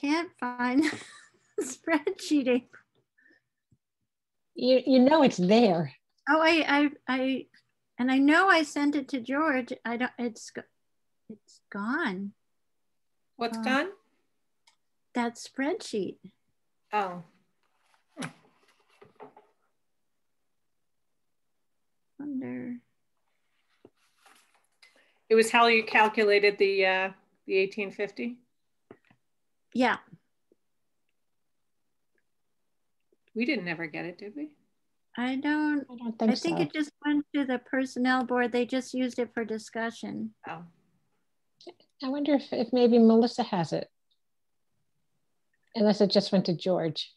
can't find the spreadsheet. You know it's there. Oh, and I know I sent it to George. I don't. It's gone. What's gone? That spreadsheet. Oh. Wonder. It was how you calculated the 1850? Yeah. We didn't ever get it, did we? I don't think so. It just went to the personnel board. They just used it for discussion. Oh. I wonder if maybe Melissa has it. Unless it just went to George.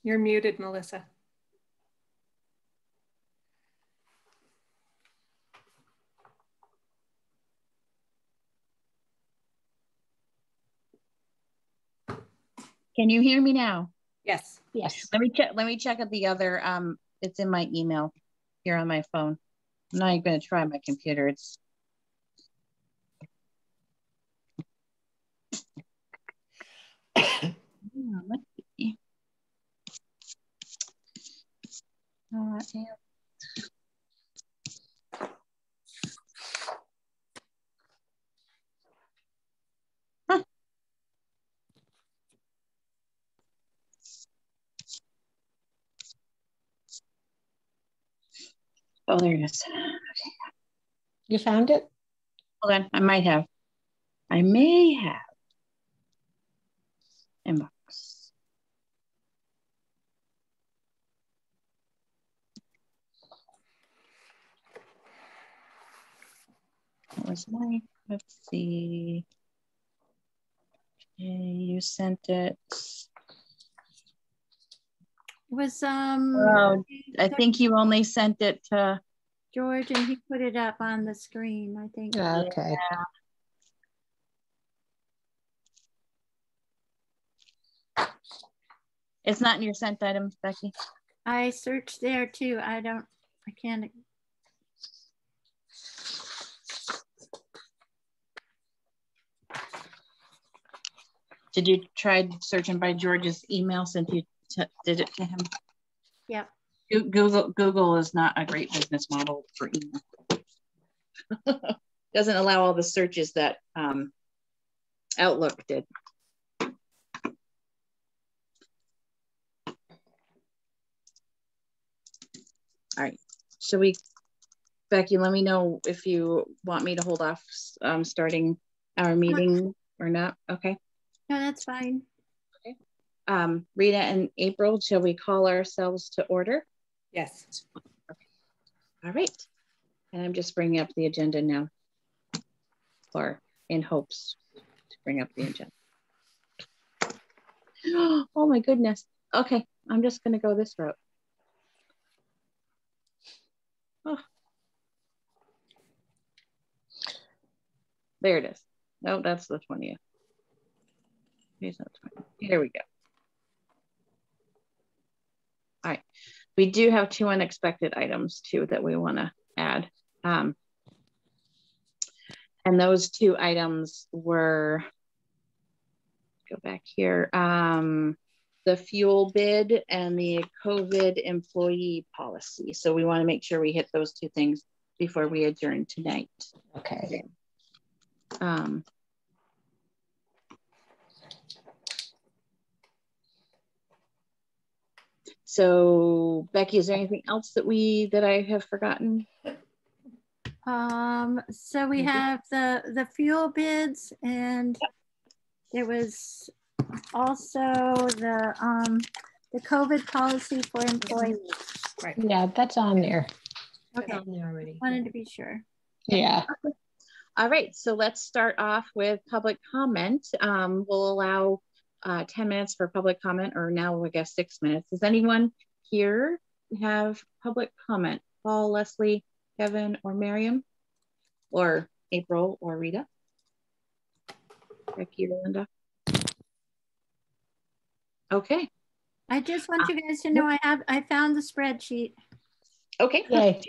You're muted, Melissa. Can you hear me now? Yes. Yes. Let me check at the other. It's in my email here on my phone. I'm not even going to try my computer. It's let's see. Oh, there it is. Okay. You found it? Hold on, I may have. Inbox. What was mine? Let's see. Okay, you sent it. It was Oh, I think you only sent it to George, and he put it up on the screen, I think. Okay. Yeah. It's not in your sent items, Becky. I searched there too. I can't. Did you try searching by George's email since you did it to him? Yeah. Google is not a great business model for email. Doesn't allow all the searches that Outlook did. All right, so Becky, let me know if you want me to hold off starting our meeting or not. Okay. No, that's fine. Okay. Rita and April, shall we call ourselves to order? Yes. Okay. All right. And I'm just bringing up the agenda now, or in hopes to bring up the agenda. Oh my goodness. Okay, I'm just going to go this route. Oh. There it is. No, that's the 20th. Here's not 20th. Here we go. All right. We do have 2 unexpected items too that we want to add. And those 2 items were, go back here, the fuel bid and the COVID employee policy. So we want to make sure we hit those 2 things before we adjourn tonight. Okay. So Becky, is there anything else that I have forgotten? So we have the fuel bids, and there was also the COVID policy for employees. Right. Yeah, that's on there. Okay. That's on there already. Wanted to be sure. Yeah. Okay. All right, so let's start off with public comment. We'll allow 10 minutes for public comment, or now I guess 6 minutes. Does anyone here have public comment? Paul, Leslie, Kevin, or Miriam, or April, or Rita? Becky or Linda? Okay. I just want you guys to know I found the spreadsheet. Okay. Yay.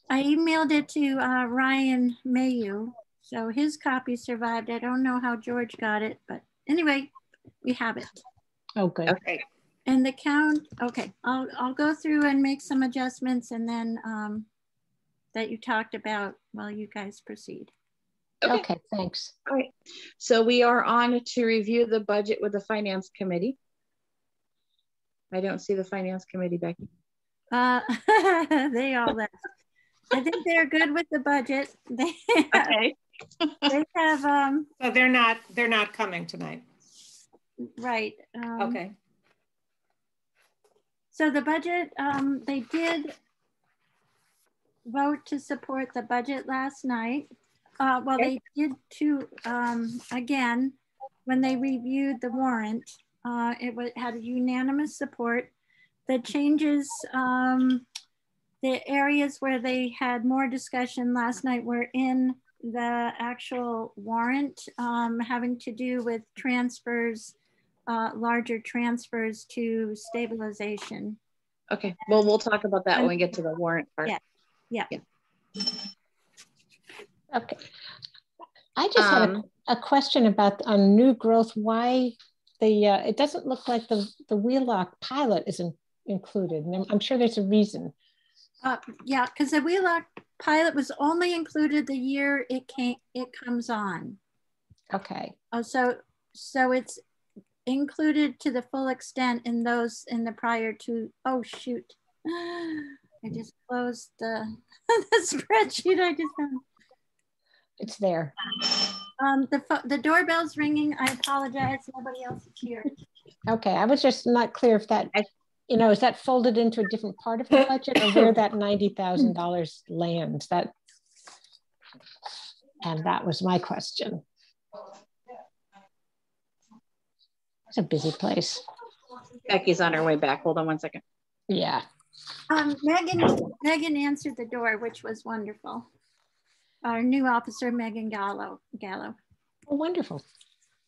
I emailed it to Ryan Mayu, so his copy survived. I don't know how George got it, but anyway, we have it. Oh, good. Okay. And the count, okay, I'll go through and make some adjustments and then that you talked about while you guys proceed. Okay, thanks. All right. So we are on to review the budget with the Finance Committee. I don't see the Finance Committee, Becky. They all left. I think they're good with the budget. Okay. They have So they're not coming tonight. right. Okay. So the budget, they did vote to support the budget last night. Well, they did too, again, when they reviewed the warrant, it had unanimous support. The changes, the areas where they had more discussion last night were in the actual warrant, having to do with transfers, larger transfers to stabilization. Okay. Well, we'll talk about that when we get to the warrant part. Yeah. Okay. I just had a question about on new growth. Why the it doesn't look like the Wheelock pilot isn't included, and I'm sure there's a reason. Yeah, because the Wheelock pilot was only included the year it comes on. Okay. Oh, so it's included to the full extent in the prior to. Oh shoot! I just closed the spreadsheet I just found. It's there. The doorbell's ringing. I apologize. Nobody else is here. Okay, I was just not clear if that, you know, is that folded into a different part of the budget or where that $90,000 lands? And that was my question. It's a busy place. Becky's on her way back. Hold on one second. Yeah. Megan answered the door, which was wonderful. Our new officer, Megan Gallo. Oh, wonderful.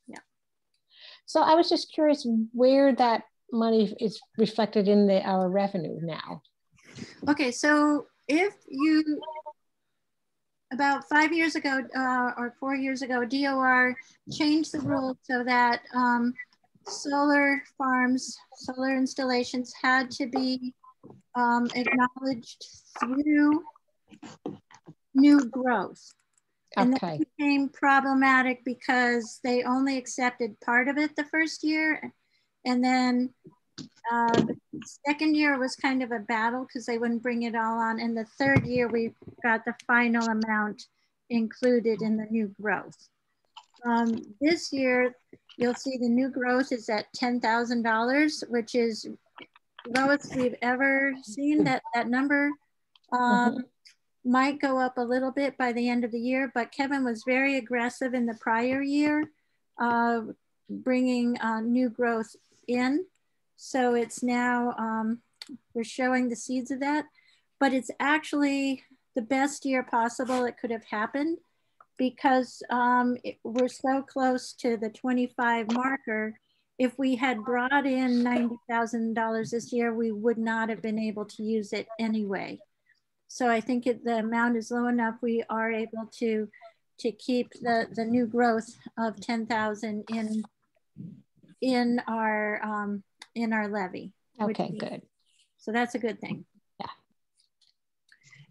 Yeah. So I was just curious where that money is reflected in our revenue now. Okay, so if you, about 5 years ago or 4 years ago, DOR changed the rules so that solar farms, solar installations had to be acknowledged through new growth. And Okay. that became problematic because they only accepted part of it the first year. And then the second year was kind of a battle because they wouldn't bring it all on. And the third year, we got the final amount included in the new growth. This year, you'll see the new growth is at $10,000, which is lowest we've ever seen. That number might go up a little bit by the end of the year, but Kevin was very aggressive in the prior year, bringing new growth in. So it's now, we're showing the seeds of that, but it's actually the best year possible it could have happened because we're so close to the 25 marker. If we had brought in $90,000 this year, we would not have been able to use it anyway. So I think the amount is low enough. We are able to keep the new growth of 10,000 in our levy. Okay, good. So that's a good thing. Yeah.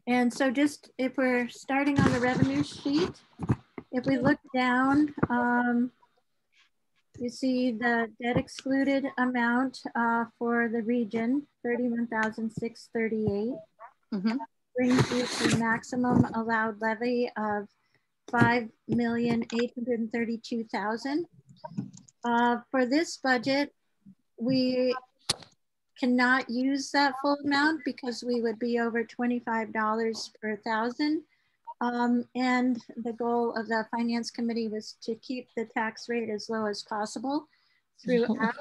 And so just if we're starting on the revenue sheet, if we look down, you see the debt excluded amount for the region, 31,638. Brings you to maximum allowed levy of 5,832,000. For this budget, we cannot use that full amount because we would be over $25 per thousand. And the goal of the Finance Committee was to keep the tax rate as low as possible throughout.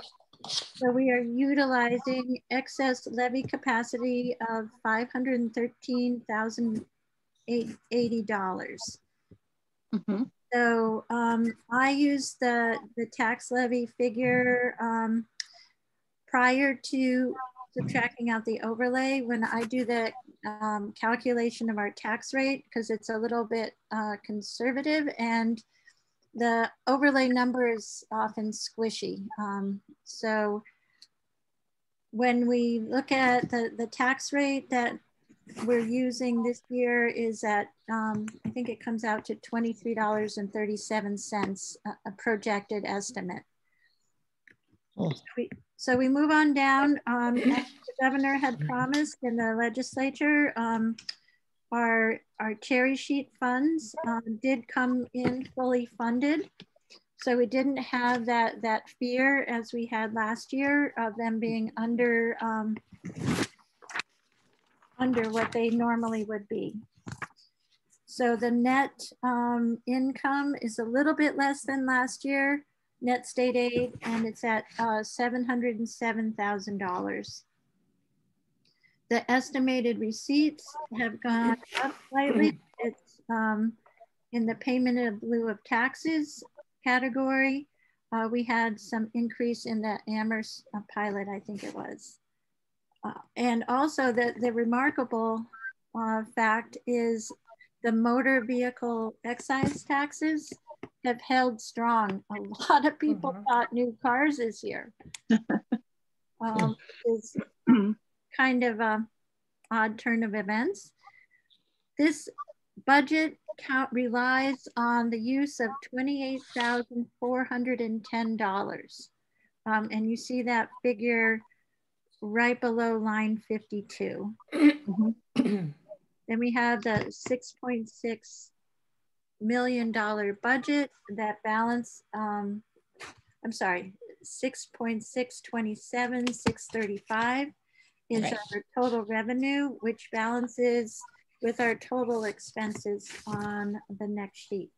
So we are utilizing excess levy capacity of $513,080. So I use the tax levy figure prior to subtracting out the overlay, when I do the calculation of our tax rate, because it's a little bit conservative and the overlay number is often squishy. So when we look at the tax rate that we're using this year is at, I think it comes out to $23.37, a projected estimate. Oh. So we move on down. As the governor had promised in the legislature, our cherry sheet funds did come in fully funded. So we didn't have that fear as we had last year of them being under what they normally would be. So the net income is a little bit less than last year, net state aid, and it's at $707,000. The estimated receipts have gone up slightly. It's in the payment in lieu of taxes category. We had some increase in the Amherst pilot, I think it was. And also the remarkable fact is the motor vehicle excise taxes have held strong. A lot of people bought new cars this year. Is kind of an odd turn of events. This budget count relies on the use of $28,410. And you see that figure right below line 52. Then we have the $6.6 million budget. That balance, I'm sorry, 6.627, 635 is right. our total revenue, which balances with our total expenses on the next sheet.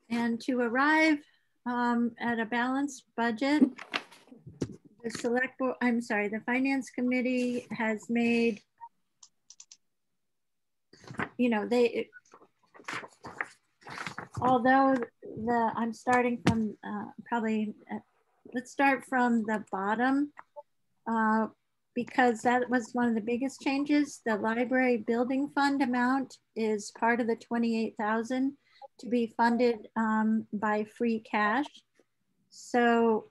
And to arrive at a balanced budget, the select board, I'm sorry, the finance committee has made, you know, although I'm starting from let's start from the bottom because that was one of the biggest changes. The library building fund amount is part of the $28,000 to be funded by free cash. So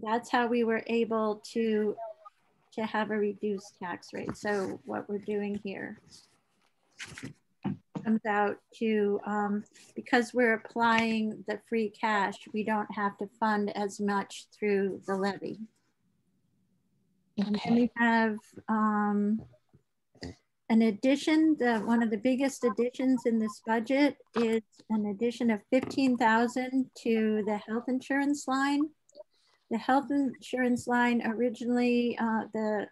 that's how we were able to have a reduced tax rate. So what we're doing here comes out to, because we're applying the free cash, we don't have to fund as much through the levy. Okay. And then we have an addition, one of the biggest additions in this budget is an addition of $15,000 to the health insurance line. The health insurance line originally, the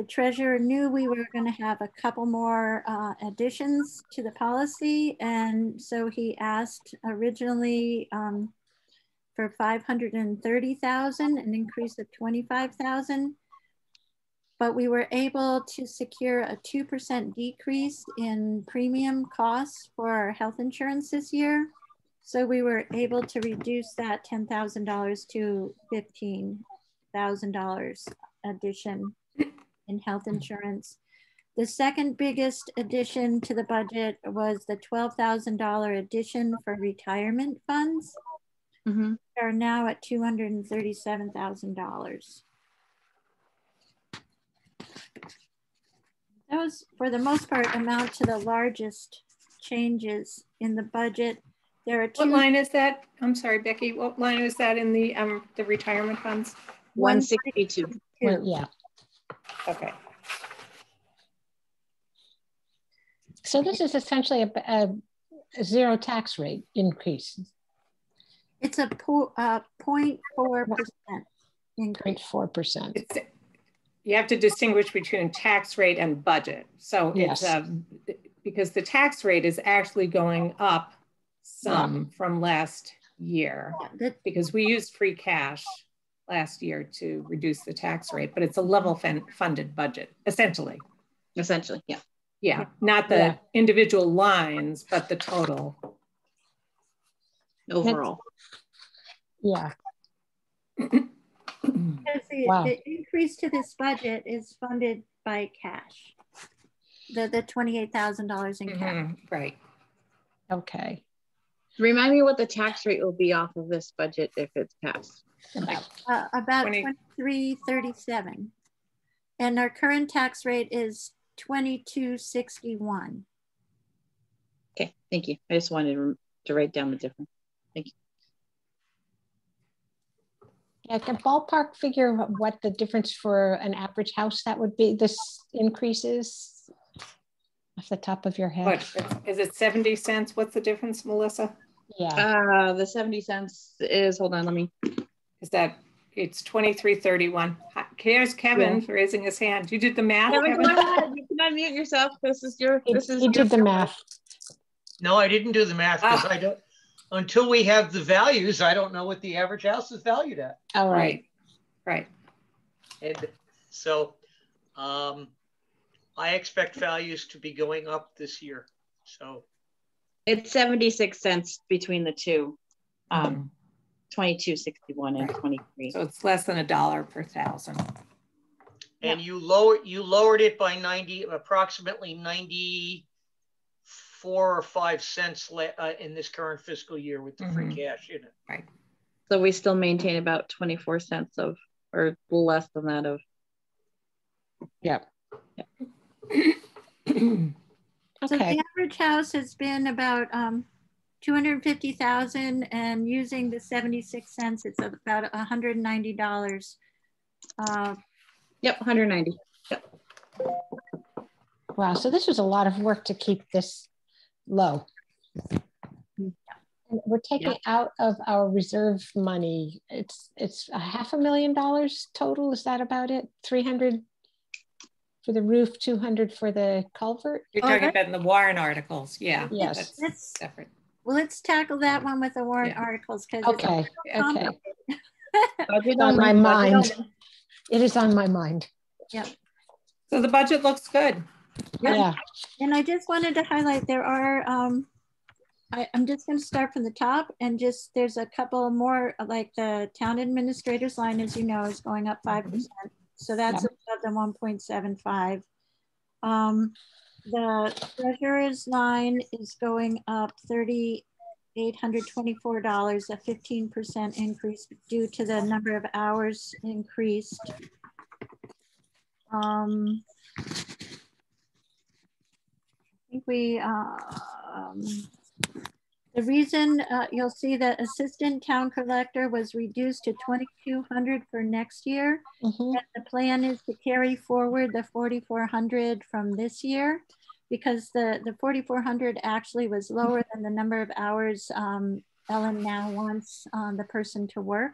treasurer knew we were going to have a couple more additions to the policy, and so he asked originally for $530,000, an increase of $25,000. But we were able to secure a 2% decrease in premium costs for our health insurance this year. So we were able to reduce that $10,000 to $15,000 addition in health insurance. The second biggest addition to the budget was the $12,000 addition for retirement funds. They are now at $237,000. Those, for the most part, amount to the largest changes in the budget. There are two. What line is that? I'm sorry, Becky. What line is that in the retirement funds? 162. Yeah. Okay. So this is essentially a zero tax rate increase. It's a 0.4% increase. 0.4%. You have to distinguish between tax rate and budget. So yes. It's because the tax rate is actually going up some from last year because we used free cash last year to reduce the tax rate, but it's a level funded budget, essentially. Essentially, yeah. Yeah, not the individual lines, but the total overall. Yeah. Wow. The increase to this budget is funded by cash. The $28,000 in cash. Right. Okay. Remind me what the tax rate will be off of this budget if it's passed. About 2337, and our current tax rate is 2261. Okay, thank you. I just wanted to write down the difference. Thank you. Yeah, can ballpark figure what the difference for an average house that would be? This increases off the top of your head. What is it? 70 cents? What's the difference, Melissa? Yeah. The 70 cents is, hold on, let me. Is that, it's 23.31. Here's Kevin raising his hand. You did the math, Kevin? Go ahead. You can unmute yourself. This is your, He did the math. No, I didn't do the math because I don't, until we have the values, I don't know what the average house is valued at. All right. Right. And so I expect values to be going up this year. So it's 76 cents between the two. 22.61 and 23. So it's less than $1 per thousand. And you lowered it by approximately 94 or 5 cents in this current fiscal year with the free cash in it. Right. So we still maintain about 24 cents of, or less than that of. Yeah. So the average house has been about 250,000, and using the 76 cents, it's about $190. Yep, 190. Yep. Wow, so this was a lot of work to keep this low. And we're taking out of our reserve money. It's $500,000 total. Is that about it? 300 for the roof, 200 for the culvert. You're talking about in the warrant articles, yeah. Yes, that's separate. Well, let's tackle that one with the warrant articles, because okay. It's on my mind. It is on my mind. Yep. So the budget looks good. Yeah. And I just wanted to highlight there are. I'm just going to start from the top, and just there's a couple more, like the town administrator's line, as you know, is going up 5%. So that's above the 1.75. The treasurer's line is going up $3,824, a 15% increase due to the number of hours increased. I think we, the reason you'll see that assistant town collector was reduced to 2,200 for next year. And the plan is to carry forward the 4,400 from this year, because the 4,400 actually was lower than the number of hours Ellen now wants the person to work.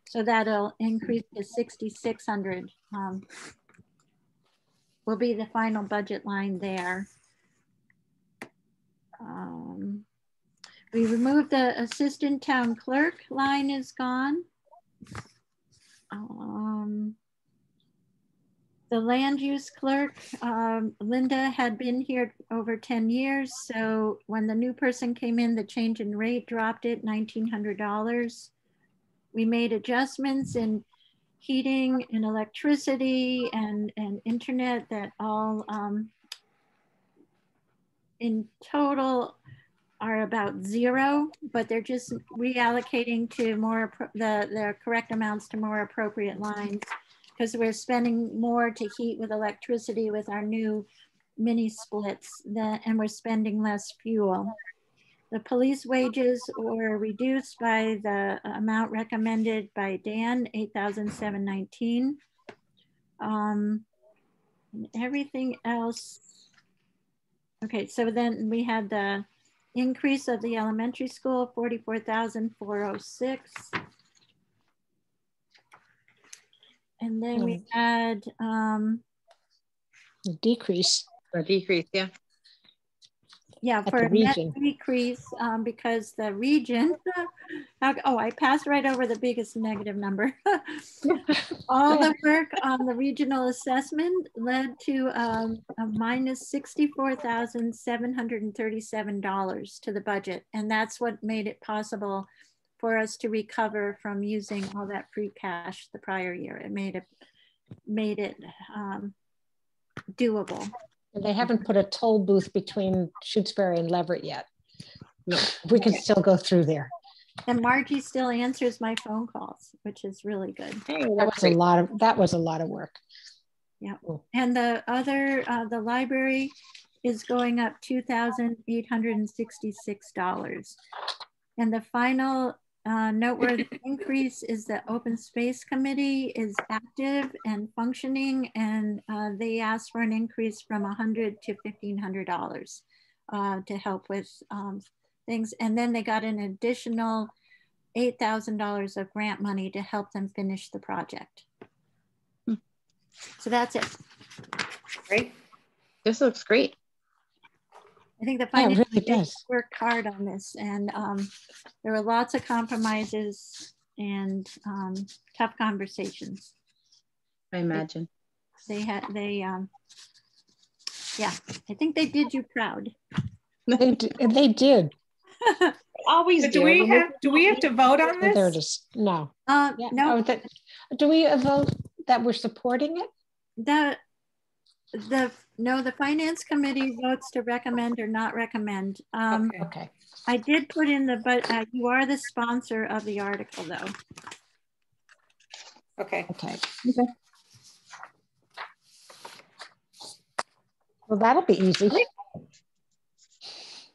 So that'll increase to 6,600. Will be the final budget line there. We removed the assistant town clerk line, is gone. The land use clerk, Linda had been here over 10 years. So when the new person came in, the change in rate dropped it $1,900. We made adjustments in heating and electricity and internet that all in total are about zero, but they're just reallocating to more the correct amounts to more appropriate lines, because we're spending more to heat with electricity with our new mini splits, and we're spending less fuel. The police wages were reduced by the amount recommended by Dan, $8,719. And everything else. Okay, so then we had the increase of the elementary school, 44,406. And then we had a decrease. A decrease, yeah. Yeah, for a net decrease, because the region Oh, I passed right over the biggest negative number. All the work on the regional assessment led to a minus $64,737 to the budget. And that's what made it possible for us to recover from using all that free cash the prior year. It made it doable. And they haven't put a toll booth between Shutesbury and Leverett yet. No, we can still go through there. And Margie still answers my phone calls, which is really good. Hey, that was a lot of work. Yeah. And the other, the library is going up $2,866. And the final noteworthy increase is the Open Space Committee is active and functioning, and they asked for an increase from $100 to $1,500 to help with things. And then they got an additional $8,000 of grant money to help them finish the project. So that's it. Great. This looks great. I think the finance really worked hard on this, and there were lots of compromises and tough conversations. I imagine. Yeah, I think they did you proud. They did. Always do we have to vote on this? There it is. No. No. Oh, do we vote that we're supporting it? No, the finance committee votes to recommend or not recommend. Okay. I did put in but you are the sponsor of the article though. Okay. Well, that'll be easy.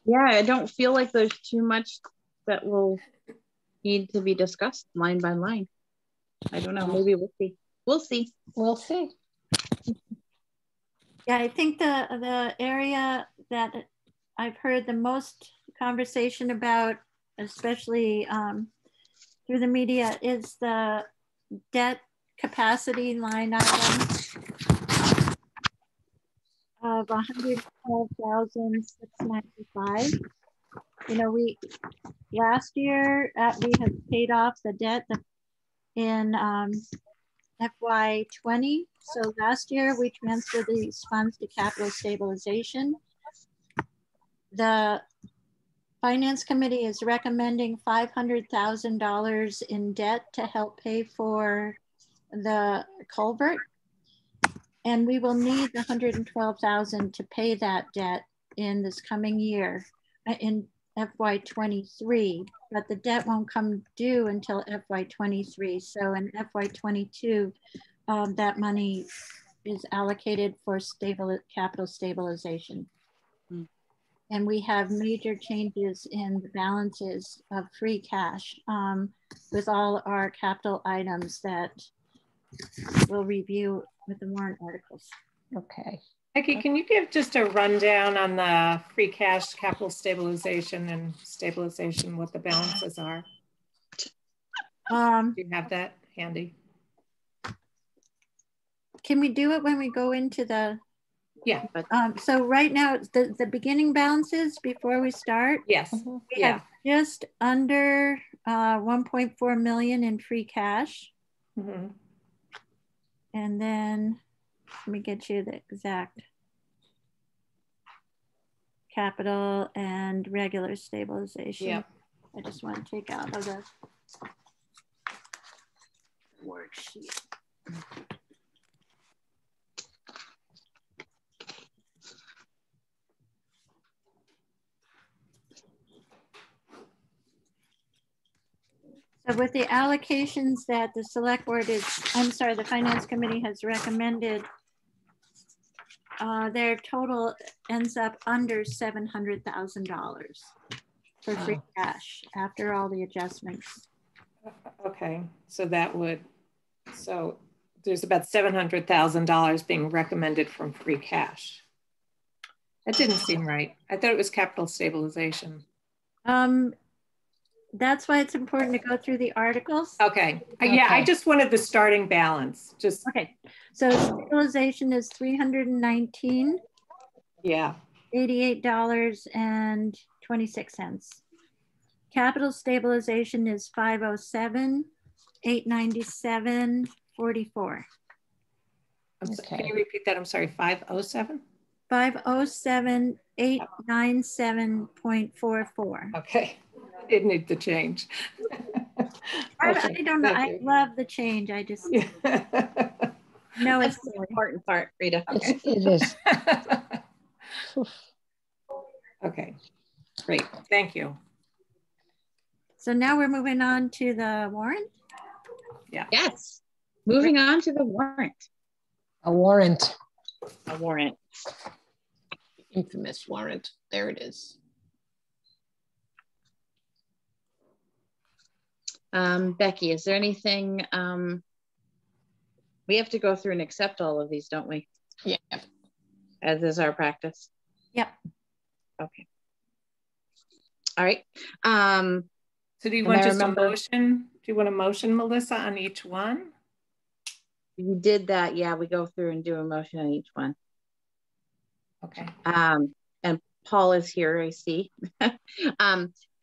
Yeah, I don't feel like there's too much that will need to be discussed line by line. I don't know. Maybe we'll see. We'll see. Yeah, I think the area that I've heard the most conversation about, especially through the media, is the debt capacity line item of $112,695. You know, last year we had paid off the debt in FY20. So last year we transferred these funds to capital stabilization. The Finance Committee is recommending $500,000 in debt to help pay for the culvert. And we will need the $112,000 to pay that debt in this coming year in FY23, but the debt won't come due until FY23. So in FY22, that money is allocated for capital stabilization. And we have major changes in the balances of free cash with all our capital items that we'll review with the warrant articles. Okay. Becky, can you give just a rundown on the free cash, capital stabilization, and stabilization, what the balances are? Do you have that handy? Can we do it when we go into the? Yeah. So right now, the beginning balances before we start. Yes. We have just under 1.4 million in free cash. Mm-hmm. And then let me get you the exact capital and regular stabilization. Yep. I just want to take out of the worksheet. So with the allocations that the select board the Finance Committee has recommended, their total ends up under $700,000 for free cash after all the adjustments. Okay, so there's about $700,000 being recommended from free cash. That didn't seem right. I thought it was capital stabilization. That's why it's important to go through the articles. Okay. Yeah, I just wanted the starting balance. Okay. So stabilization is $319. Yeah. $88.26. Capital stabilization is 507, 897, 44. Okay. Can you repeat that? I'm sorry, 507? 507, 897.44. Okay, I didn't need the change. I don't know. I love the change. I just no, it's the important part, Rita. Okay. It is. Okay, great. Thank you. So now we're moving on to the warrant. Yeah. Yes. Moving on to the warrant. A warrant. A warrant. Infamous warrant. There it is. Becky, is there anything, we have to go through and accept all of these, don't we? Yeah. As is our practice. Yep. Okay. All right. So do you want just a motion? Do you want a motion, Melissa, on each one? You did that. Yeah, we go through and do a motion on each one. Okay. And Paul is here, I see.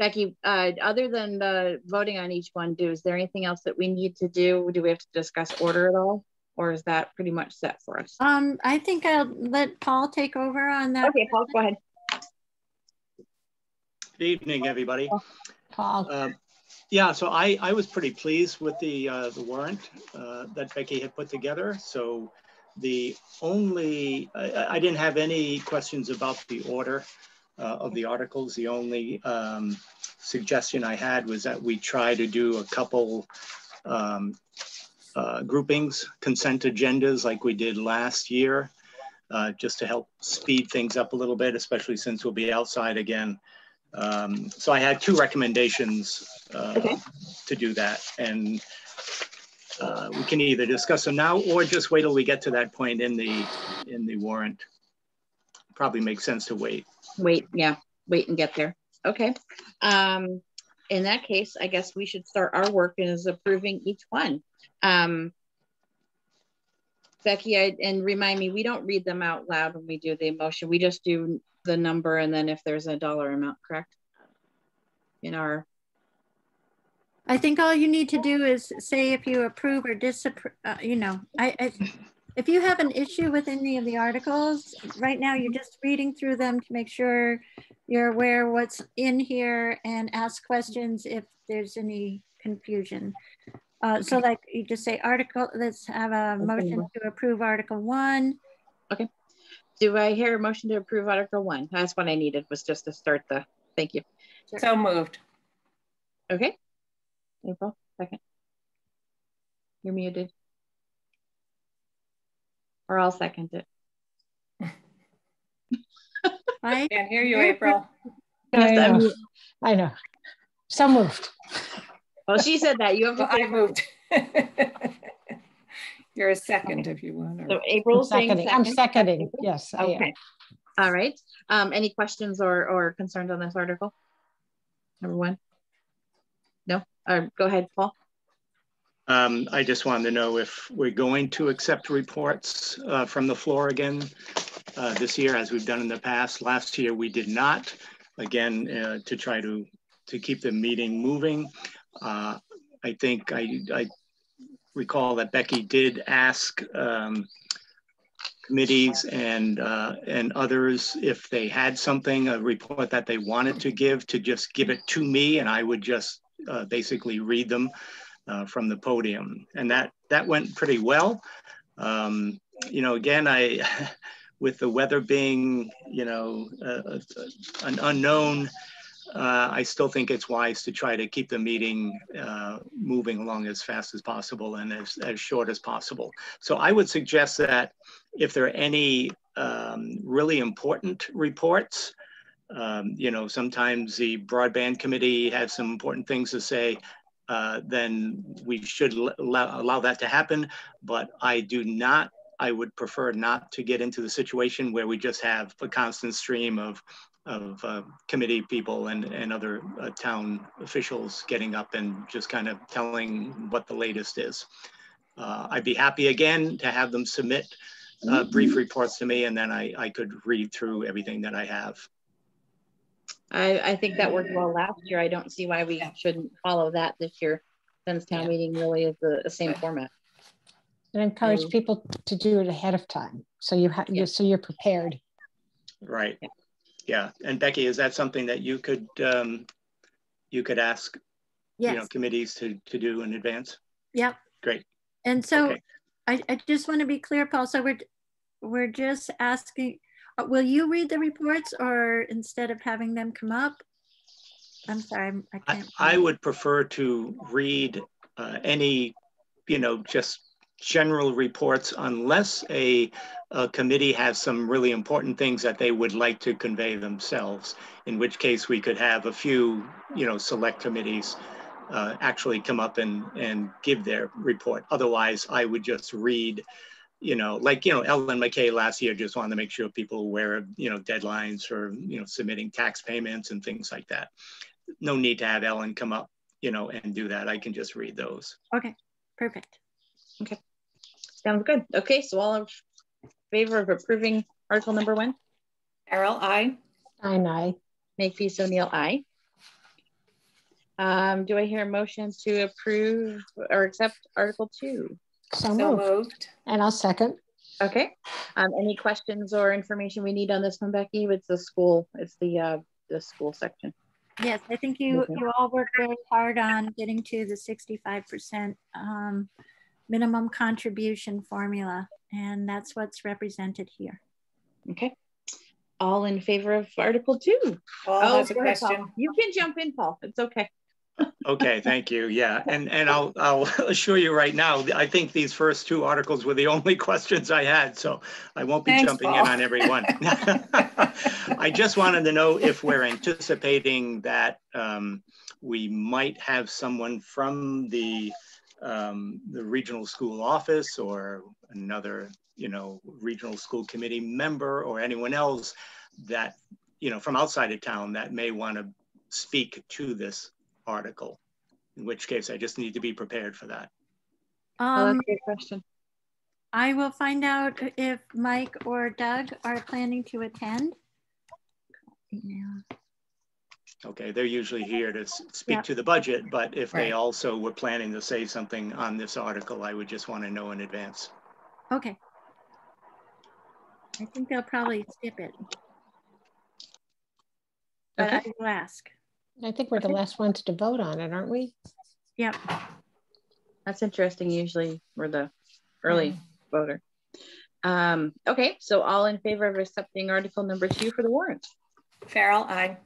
Becky, other than the voting on each one, is there anything else that we need to do? Do we have to discuss order at all? Or is that pretty much set for us? I think I'll let Paul take over on that. Okay, Paul, go ahead. Good evening, everybody. Paul. Yeah, so I was pretty pleased with the warrant that Becky had put together. So the only, I didn't have any questions about the order of the articles. The only suggestion I had was that we try to do a couple groupings, consent agendas like we did last year, just to help speed things up a little bit, especially since we'll be outside again. So I had two recommendations to do that, and we can either discuss them now or just wait till we get to that point in the warrant. Probably makes sense to wait. Yeah, wait and get there. Okay. In that case, I guess we should start our work as approving each one. Becky, and remind me, we don't read them out loud when we do the motion. We just do the number and then if there's a dollar amount, correct? In our... I think all you need to do is say if you approve or disapprove, you know, if you have an issue with any of the articles, right now you're just reading through them to make sure you're aware what's in here and ask questions if there's any confusion. So like you just say article, let's have a motion to approve Article 1. Okay. Do I hear a motion to approve Article 1? That's what I needed, was just to start the, thank you. Sure. So moved. Okay. April, second. You're muted. Or I'll second it. I can't hear you, April. I know. So moved. Well, she said that. You have to. I moved. You're a second if you want. Or... So April's seconding. I'm seconding. Yes. Okay. All right. Any questions or concerns on this article? Everyone? No. Go ahead, Paul. I just wanted to know if we're going to accept reports from the floor again this year, as we've done in the past. Last year we did not. Again, to try to keep the meeting moving. I think I recall that Becky did ask committees and others if they had something, a report that they wanted to just give it to me, and I would just basically read them from the podium, and that went pretty well. You know, again, with the weather being, you know, an unknown, I still think it's wise to try to keep the meeting moving along as fast as possible and as short as possible. So I would suggest that if there are any really important reports, you know, sometimes the broadband committee has some important things to say, then we should allow that to happen. But I would prefer not to get into the situation where we just have a constant stream of committee people and other town officials getting up and just kind of telling what the latest is. I'd be happy again to have them submit brief reports to me, and then I could read through everything that I have. I think that worked well last year. I don't see why we shouldn't follow that this year, since town meeting really is the same format. And encourage people to do it ahead of time, so you have so you're prepared. Right. Yeah. And Becky, is that something that you could ask, committees to do in advance? Yep. Great. And so I just want to be clear, Paul. So we're just asking, will you read the reports, or instead of having them come up? I'm sorry, I can't. I would prefer to read any, just general reports, unless a committee has some really important things that they would like to convey themselves, in which case we could have a few, select committees actually come up and give their report. Otherwise, I would just read, like, Ellen McKay last year just wanted to make sure people were aware of, deadlines for, submitting tax payments and things like that. No need to have Ellen come up, and do that. I can just read those. Okay, perfect. Okay, sounds good. Okay, so all in favor of approving article number 1? Carol, aye. Stein, aye. Makepeace O'Neill, aye. Do I hear a motion to approve or accept article 2? So moved. And I'll second. Okay. Any questions or information we need on this one, Becky? It's the school. It's the school section. Yes, I think you all worked very hard on getting to the 65% minimum contribution formula, and that's what's represented here. Okay. All in favor of article 2? Paul has a question. You can jump in, Paul. It's okay. Okay, thank you. Yeah, and I'll assure you right now, I think these first 2 articles were the only questions I had, so I won't be jumping in on every one. I just wanted to know if we're anticipating that we might have someone from the regional school office, or another, regional school committee member, or anyone else that, from outside of town that may want to speak to this article, in which case I just need to be prepared for that. That's a great question. I will find out if Mike or Doug are planning to attend. Okay, they're usually here to speak to the budget, but if they also were planning to say something on this article, I would just want to know in advance. Okay. I think they'll probably skip it. But I will ask. I think we're the last ones to vote on it, aren't we? Yep. That's interesting. Usually we're the early voter. Okay, so all in favor of accepting article number 2 for the warrant? Farrell, aye.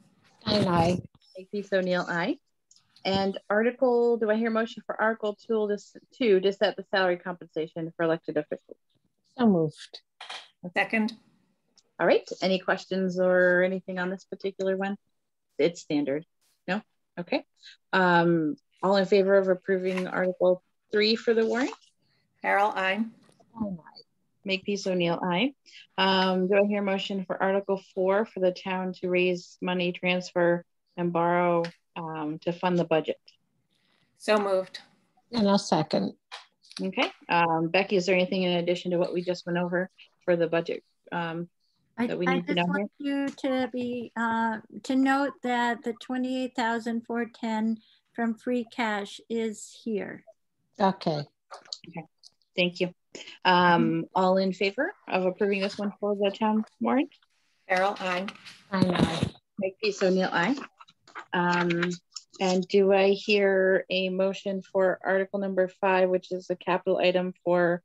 And aye. Makepeace O'Neill, aye. And article, do I hear motion for article 2 to set the salary compensation for elected officials? So moved. Second. All right, any questions or anything on this particular one? It's standard. No? Okay. All in favor of approving article 3 for the warrant? Carol, aye. Makepeace O'Neill, aye. Do I hear motion for article 4 for the town to raise money, transfer, and borrow to fund the budget? So moved. And I'll second. Okay. Becky, is there anything in addition to what we just went over for the budget? That we need I just want you to be to note that the $28,410 from free cash is here. Okay. Okay. Thank you. All in favor of approving this one for the town warrant? Carol, aye. Aye. Makepeace O'Neill, aye. And do I hear a motion for article number 5, which is a capital item for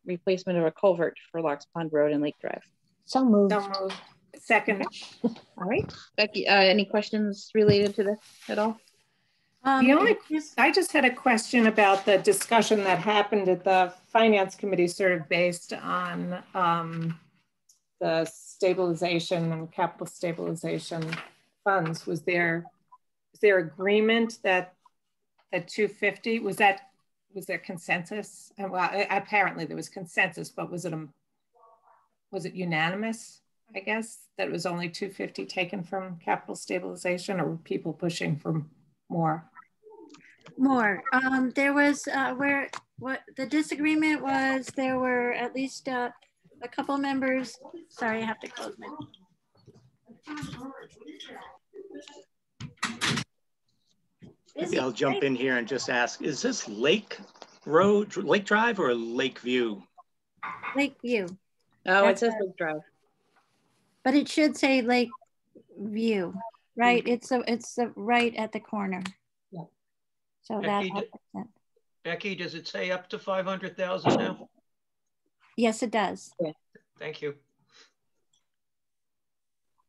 replacement of a culvert for Locks Pond Road and Lake Drive? So moved. So moved. Second. Okay. All right. Becky, any questions related to this at all? I just had a question about the discussion that happened at the finance committee, sort of based on the stabilization and capital stabilization funds. Was there agreement that at 250 was there consensus? Well, apparently there was consensus, but was it unanimous? I guess that it was only 250 taken from capital stabilization, or were people pushing for more? More. There was what the disagreement was. There were at least a couple members. Sorry, I have to close my. Maybe I'll jump in here and just ask, is this Lake Drive or Lakeview? Lakeview. Oh, it says Lake Drive. But it should say Lakeview, right? It's right at the corner. Yeah. So Becky, does it say up to 500,000 now? Yes, it does. Yeah. Thank you.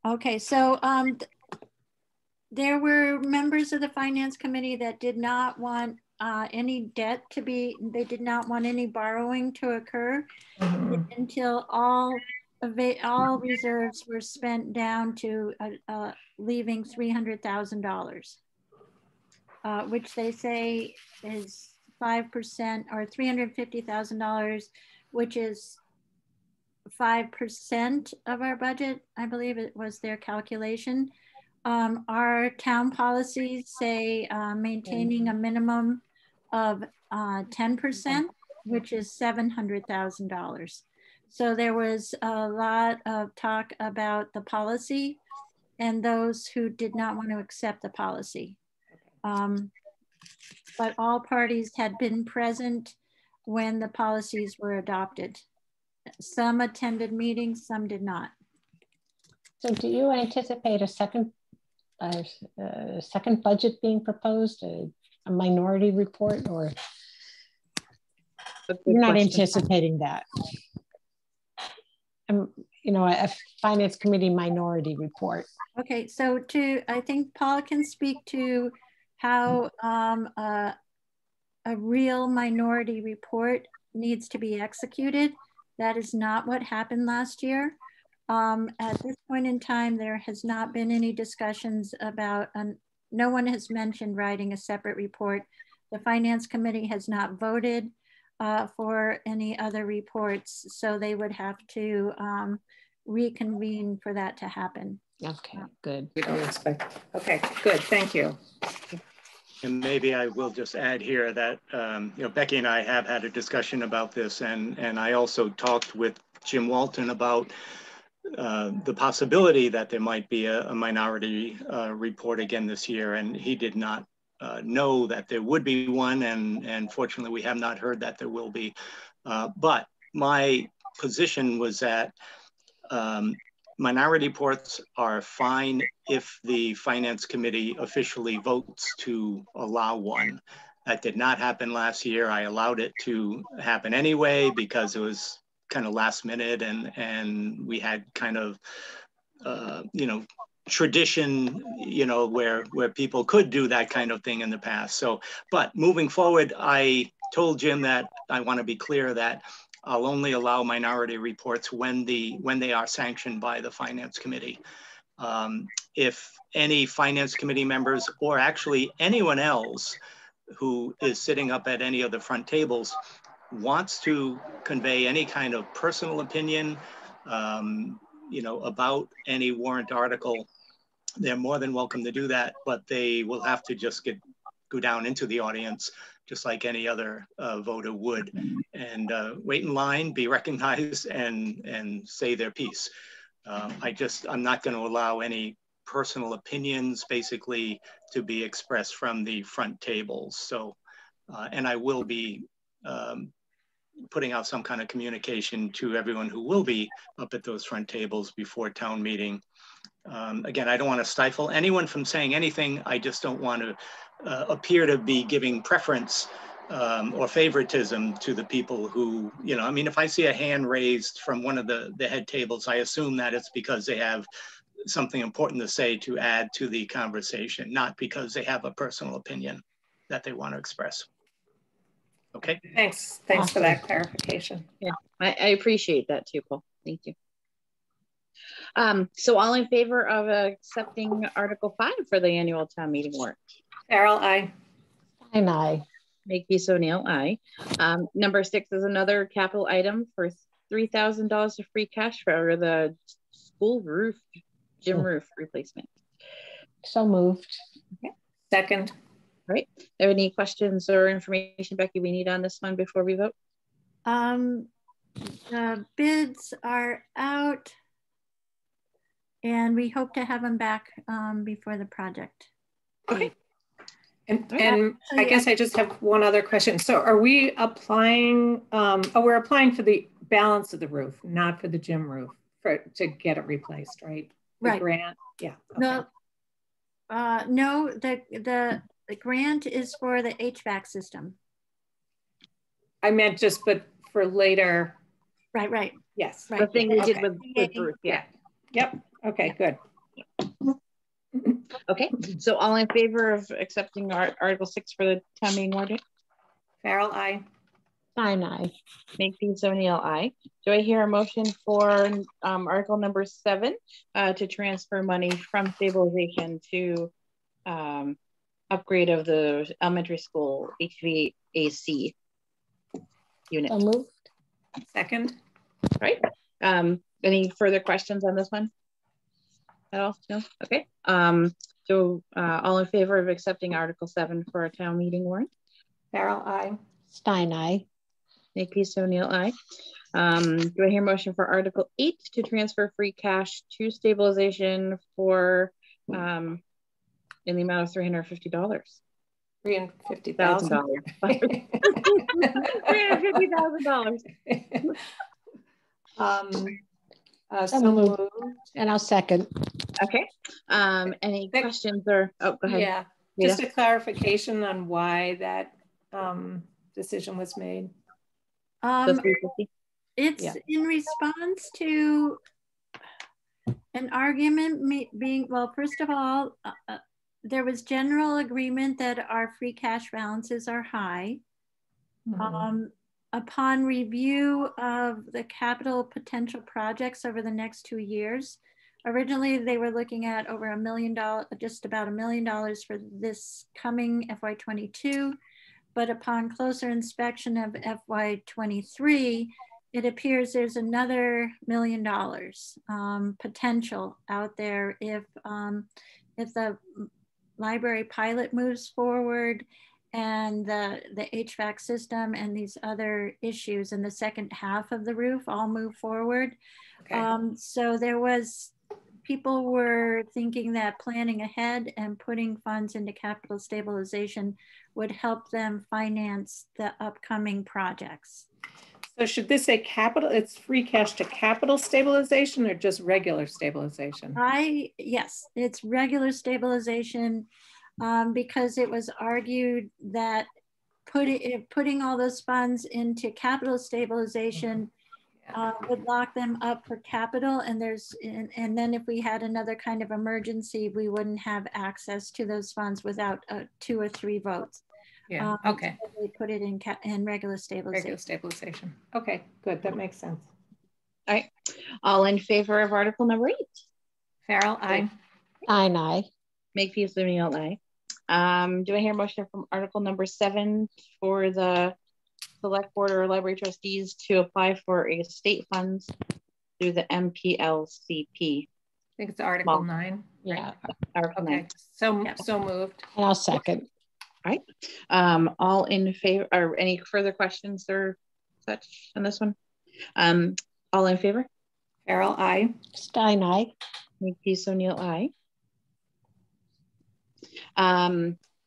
Okay, so there were members of the Finance Committee that did not want any debt to be, they did not want any borrowing to occur until all reserves were spent down to leaving $300,000, which they say is 5% or $350,000, which is 5% of our budget. I believe it was their calculation. Our town policies say maintaining a minimum of 10%, which is $700,000. So there was a lot of talk about the policy and those who did not want to accept the policy. But all parties had been present when the policies were adopted. Some attended meetings, some did not. So do you anticipate a second budget being proposed, a minority report, or you're not anticipating that? You know, a Finance Committee minority report. Okay, so I think Paula can speak to how a real minority report needs to be executed. That is not what happened last year. At this point in time, there has not been any discussions about, no one has mentioned writing a separate report. The Finance Committee has not voted for any other reports, so they would have to reconvene for that to happen. Okay, good. We don't expect. Okay, good. Thank you. And maybe I will just add here that you know, Becky and I have had a discussion about this, and I also talked with Jim Walton about the possibility that there might be a minority report again this year, and he did not know that there would be one, and fortunately we have not heard that there will be. But my position was that minority reports are fine if the Finance Committee officially votes to allow one. That did not happen last year. I allowed it to happen anyway because it was kind of last minute, and we had kind of you know, tradition, you know, where people could do that kind of thing in the past. So, but moving forward, I told Jim that I want to be clear that I'll only allow minority reports when they are sanctioned by the Finance Committee. If any Finance Committee members, or actually anyone else who is sitting up at any of the front tables, wants to convey any kind of personal opinion, you know, about any warrant article, they're more than welcome to do that, but they will have to just go down into the audience just like any other voter would, and wait in line, be recognized, and say their piece. I'm not going to allow any personal opinions basically to be expressed from the front tables. So, and I will be putting out some kind of communication to everyone who will be up at those front tables before town meeting. Again, I don't want to stifle anyone from saying anything. I just don't want to appear to be giving preference or favoritism to the people who, you know, I mean, if I see a hand raised from one of the head tables, I assume that it's because they have something important to say to add to the conversation, not because they have a personal opinion that they want to express. Okay. Thanks Awesome. For that clarification. Yeah, I appreciate that too, Paul. Thank you. So all in favor of accepting Article 5 for the annual town meeting warrant? Carol, aye. And I. Makepeace O'Neill, aye. Number 6 is another capital item for $3,000 of free cash for the school roof, gym roof replacement. So moved. Okay. Second. All right. Are there any questions or information, Becky, we need on this one before we vote? The bids are out. And we hope to have them back before the project. Okay. And I guess I just have one other question. So are we applying, we're applying for the balance of the roof, not for the gym roof, to get it replaced, right? The grant, yeah. Okay. No, the grant is for the HVAC system. I meant just, but for later. Right. Yes. The thing we did with Bruce, yeah. Yep. Okay, good. Okay, so all in favor of accepting Article 6 for the town meeting warrant? Farrell, aye. Stein, aye. Makepeace O'Neill, aye. Do I hear a motion for Article number 7 to transfer money from stabilization to upgrade of the elementary school HVAC unit? So moved. Second. Right. Any further questions on this one? At all? No? Okay. So all in favor of accepting Article 7 for a town meeting warrant? Farrell, aye. Stein, aye. Makepeace O'Neill, aye. Do I hear a motion for Article 8 to transfer free cash to stabilization for in the amount of $350? $350,000. $350,000. So moved. And I'll second. Okay. Any questions or, oh, go ahead. Yeah, Rita? just a clarification on why that decision was made. It's in response to an argument being, well, first of all, there was general agreement that our free cash balances are high. Mm-hmm. Upon review of the capital potential projects over the next 2 years, originally they were looking at over $1 million, just about $1 million for this coming FY22. But upon closer inspection of FY23, it appears there's another $1 million potential out there if the library pilot moves forward and the HVAC system and these other issues in the second half of the roof all move forward. Okay. So people were thinking that planning ahead and putting funds into capital stabilization would help them finance the upcoming projects. So should this say capital, it's free cash to capital stabilization or just regular stabilization? Yes, it's regular stabilization because it was argued that putting all those funds into capital stabilization would lock them up for capital, and then if we had another kind of emergency, we wouldn't have access to those funds without 2 or 3 votes. Yeah. Okay. So they put it in regular stabilization. Regular stabilization. Okay. Good. That makes sense. All right. All in favor of Article number 8? Farrell, aye. Stein, aye. Makepeace O'Neill, aye. Do I hear a motion from Article number 7 for the select board or library trustees to apply for a state funds through the MPLCP? I think it's Article 9. Yeah. Article 9. So moved. And I'll second. All right. All in favor, or any further questions or such on this one? All in favor? Farrell, aye. Stein, aye. Makepeace O'Neill, aye.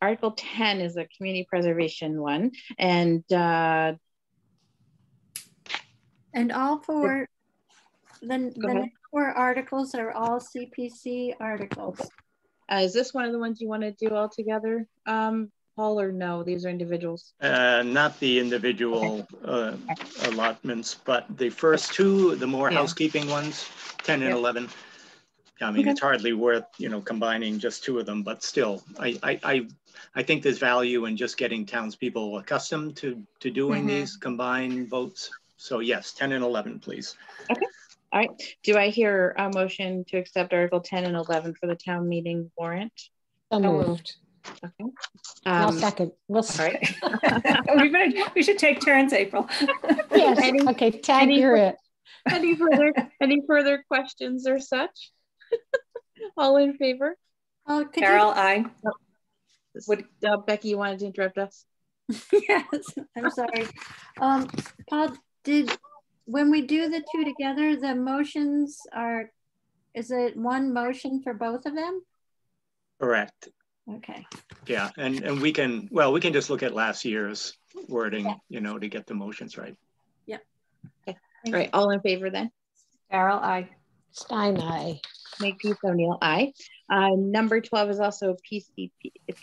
Article 10 is a community preservation one, and all four, the next 4 articles are all CPC articles. Is this one of the ones you want to do all together, Paul, or no? These are individuals. Not the individual allotments, but the first 2, the more housekeeping ones, 10 and 11. I mean, it's hardly worth, combining just 2 of them, but still, I think there's value in just getting townspeople accustomed to doing these combined votes. So yes, 10 and 11, please. Okay. All right. Do I hear a motion to accept Article 10 and 11 for the town meeting warrant? So moved. Okay. I'll second. We'll all right. we should take turns, April. Yes. Okay. Tag, you're it. Any further questions or such? All in favor? Carol, aye. Becky, you wanted to interrupt us? Yes, I'm sorry. Paul, when we do the 2 together, the motions are is it one motion for both of them? Correct. Okay. Yeah, and we can, well, we can just look at last year's wording, you know, to get the motions right. Yep. Okay. All right, all in favor then? Farrell, aye. Stein, aye. Makepeace O'Neill, aye. Number 12 is also PCP. It's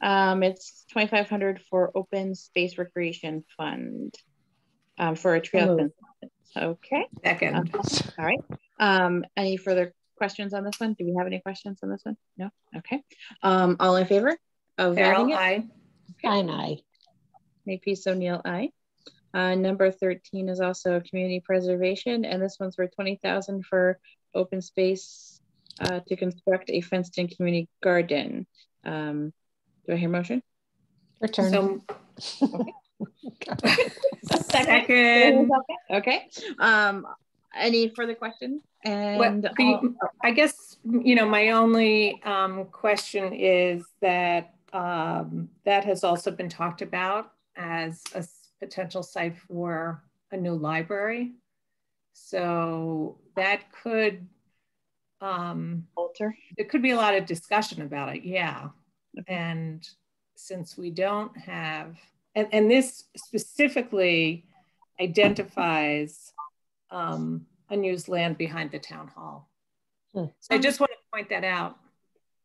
$2,500 for open space recreation fund for a trail fence. Okay. Second. All right. Any further questions on this one? Do we have any questions on this one? No. Okay. All in favor of Farrell, adding it? aye. Stein, aye. Makepeace O'Neill, aye. Number 13 is also community preservation, and this one's for $20,000 for open space to construct a fenced-in community garden. Do I hear a motion? Return. So, second. Okay. Any further questions? And I guess, you know, my only question is that that has also been talked about as a potential site for a new library. So that could alter. There could be a lot of discussion about it, yeah. Okay. And since we don't have, and this specifically identifies unused land behind the town hall. So I just want to point that out.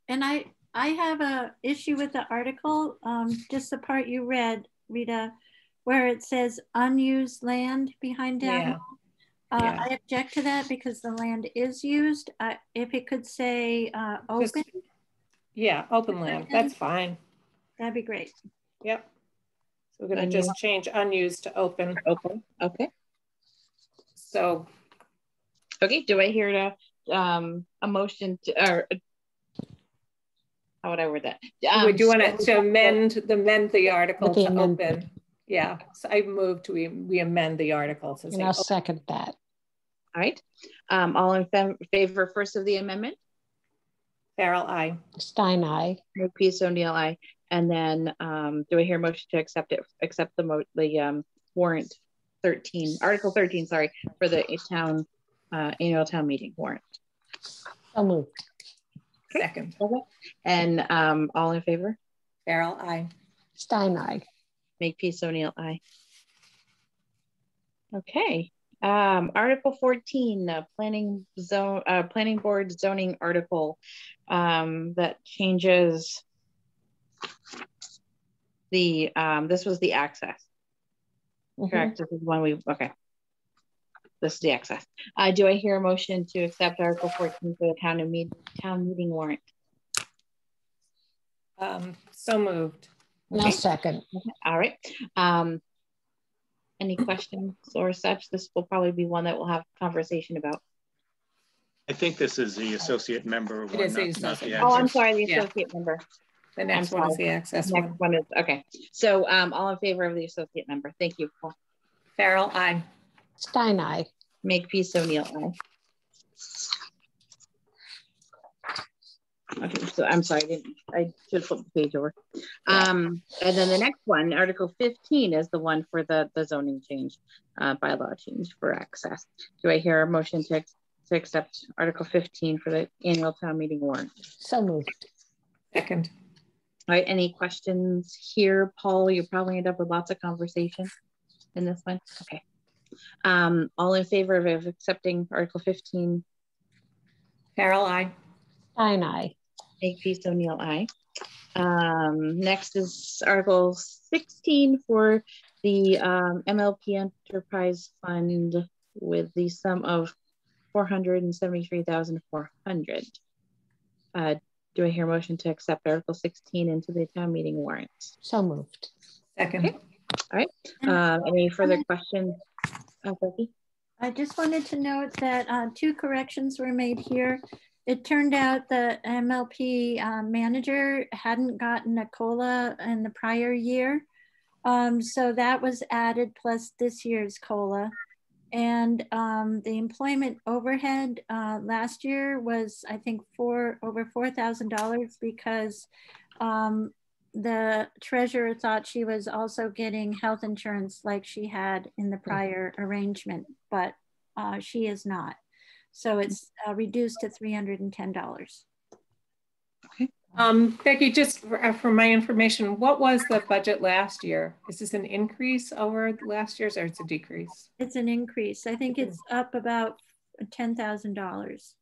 And I have a issue with the article, just the part you read, Rita, where it says unused land behind town hall. Yeah. I object to that because the land is used. If it could say open. Yeah, open land, that's fine. That'd be great. Yep. So we're gonna just change unused to open. Open, okay. So. Okay, do I hear a motion to, or how would I word that? Do you want to amend the article to open? Yeah, so I move to we amend the article. And I'll second that. All right. All in favor first of the amendment? Farrell, aye. Stein, aye. Makepeace O'Neill, aye. And then do I hear a motion to accept the warrant 13, Article 13, sorry, for the annual town meeting warrant? So moved. Second. Okay. And all in favor? Farrell, aye. Stein, aye. Makepeace O'Neill, aye. Okay. Article 14, planning board zoning article that changes the this was the access. Correct. This is one okay. This is the access. Do I hear a motion to accept Article 14 for the town meeting warrant? So moved. Okay. No second. Okay. All right. Any questions or such? This will probably be one that we'll have a conversation about. I think this is the associate member one. It is the associate member. Oh, I'm sorry, the associate member. The next one is the access one. Next one is, okay. So all in favor of the associate member. Thank you. Farrell, aye. Stein, aye. Makepeace O'Neill, aye. Okay, so I'm sorry, I should flip the page over. And then the next one, Article 15, is the one for the zoning change, bylaw change for access. Do I hear a motion to accept Article 15 for the annual town meeting warrant? So moved. Second. All right, any questions here? Paul, you probably end up with lots of conversation in this one. Okay. All in favor of accepting Article 15? Farrell, aye. Stein, aye. Makepeace O'Neill, aye. Next is Article 16 for the MLP Enterprise Fund with the sum of $473,400. Do I hear a motion to accept Article 16 into the town meeting warrant? So moved. Second. Okay. All right. Any further questions, Becky? I just wanted to note that 2 corrections were made here. It turned out the MLP manager hadn't gotten a COLA in the prior year. So that was added plus this year's COLA. And the employment overhead last year was, I think, over $4,000 because the treasurer thought she was also getting health insurance like she had in the prior arrangement, but she is not. So it's reduced to $310. Okay. Becky, just for my information, what was the budget last year? Is this an increase over last year's or it's a decrease? It's an increase. I think it's up about $10,000.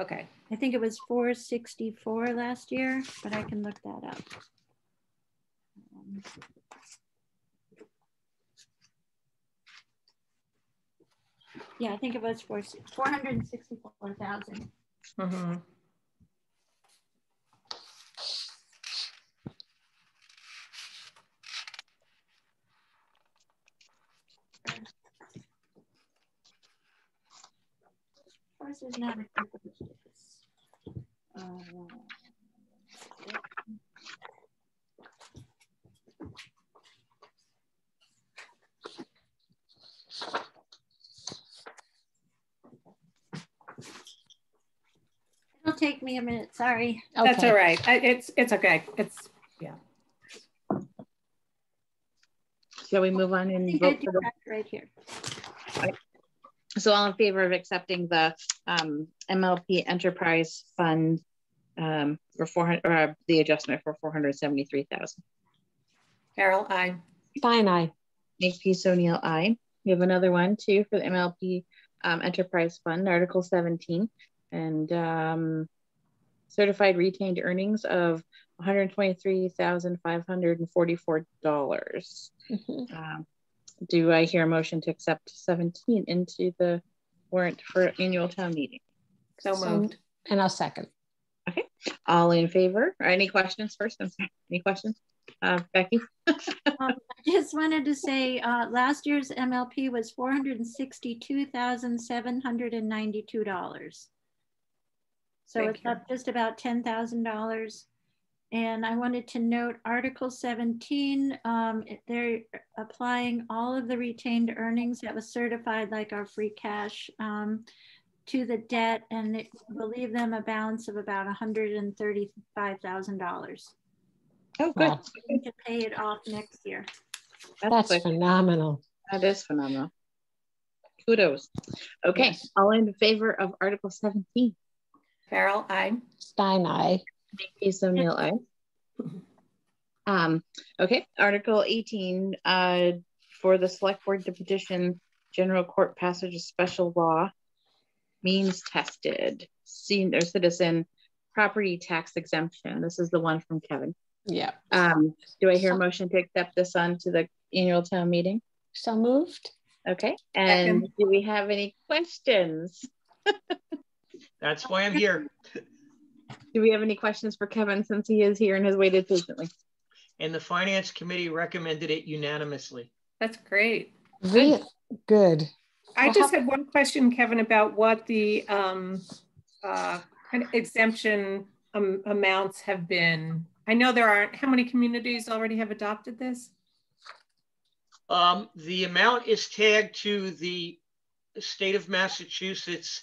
Okay. I think it was 464 last year, but I can look that up. Yeah, I think it was 464,000. Mm-hmm. Of course, there's not a It'll take me a minute. Sorry. Okay. That's all right. It's okay. It's yeah. Shall we move on and vote for the right here? Right. So all in favor of accepting the MLP Enterprise Fund for 400, or the adjustment for 473,000. Carol, aye. Stein, aye. Makepeace O'Neill, aye. We have another one too for the MLP Enterprise Fund, Article 17, and certified retained earnings of $123,544. Do I hear a motion to accept 17 into the warrant for annual town meeting? So moved. And I'll second. Okay. All in favor? Or any questions first? Any questions? Becky? I just wanted to say last year's MLP was $462,792. So it's up just about $10,000. And I wanted to note Article 17, they're applying all of the retained earnings that was certified, like our free cash, to the debt, and it will leave them a balance of about $135,000. Oh, good. Wow. To pay it off next year. That's phenomenal. That is phenomenal. Kudos. Okay, yes. All in favor of Article 17? Farrell, aye. Stein, aye. Makepeace O'Neill, aye. Okay, Article 18, for the select board to petition general court passage of special law, means tested senior citizen property tax exemption. This is the one from Kevin. Yeah. Do I hear a motion to accept this on to the annual town meeting? So moved. Okay, and do we have any questions? That's why I'm here. Do we have any questions for Kevin since he is here and has waited patiently? And the finance committee recommended it unanimously. That's great. Good. I just had one question, Kevin, about what the kind of exemption amounts have been. I know there aren't, how many communities already have adopted this? The amount is tagged to the state of Massachusetts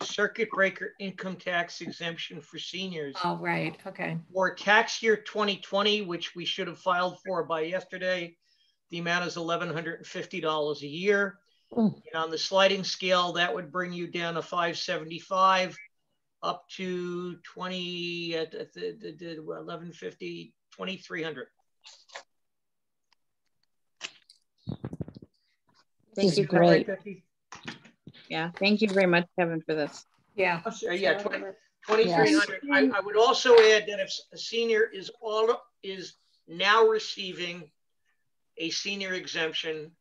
circuit breaker income tax exemption for seniors. Oh, right. Okay. For tax year 2020, which we should have filed for by yesterday, the amount is $1,150 a year. And on the sliding scale, that would bring you down to 575 up to 1150, 2,300. Thank you, great. Yeah, thank you very much, Kevin, for this. Yeah. Oh, sorry, yeah, 2,300. Yes. I would also add that if a senior is now receiving a senior exemption,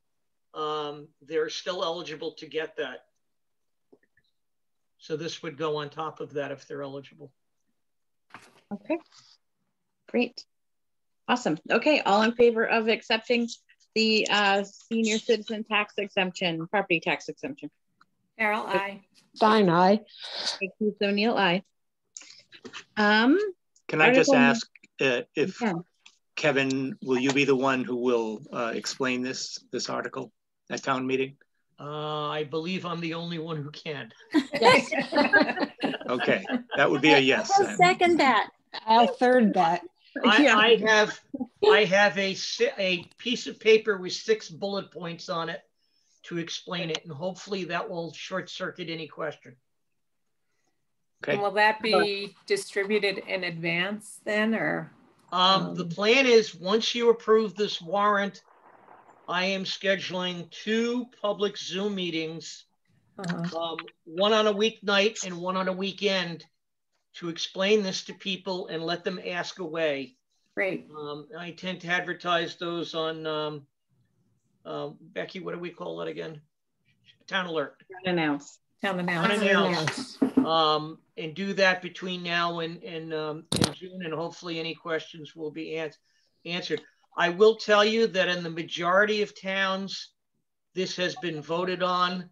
they're still eligible to get that. So this would go on top of that if they're eligible. Okay, great. Awesome. Okay, all in favor of accepting the senior citizen tax exemption, property tax exemption? Carol, aye. Stein, aye. Makepeace O'Neill, aye. Can I just ask if Kevin, will you be the one who will explain this article at town meeting? I believe I'm the only one who can. Yes. Okay, that would be a yes. I'll second that. I'll third that. I have a piece of paper with 6 bullet points on it, to explain it, and hopefully that will short circuit any question. Okay. And will that be distributed in advance then, or? The plan is, once you approve this warrant, I am scheduling 2 public Zoom meetings, one on a weeknight and one on a weekend, to explain this to people and let them ask away. Great. I tend to advertise those on, Becky, what do we call it again? Town Alert. Town Announce. And do that between now and June, and hopefully any questions will be answered. I will tell you that in the majority of towns, this has been voted on.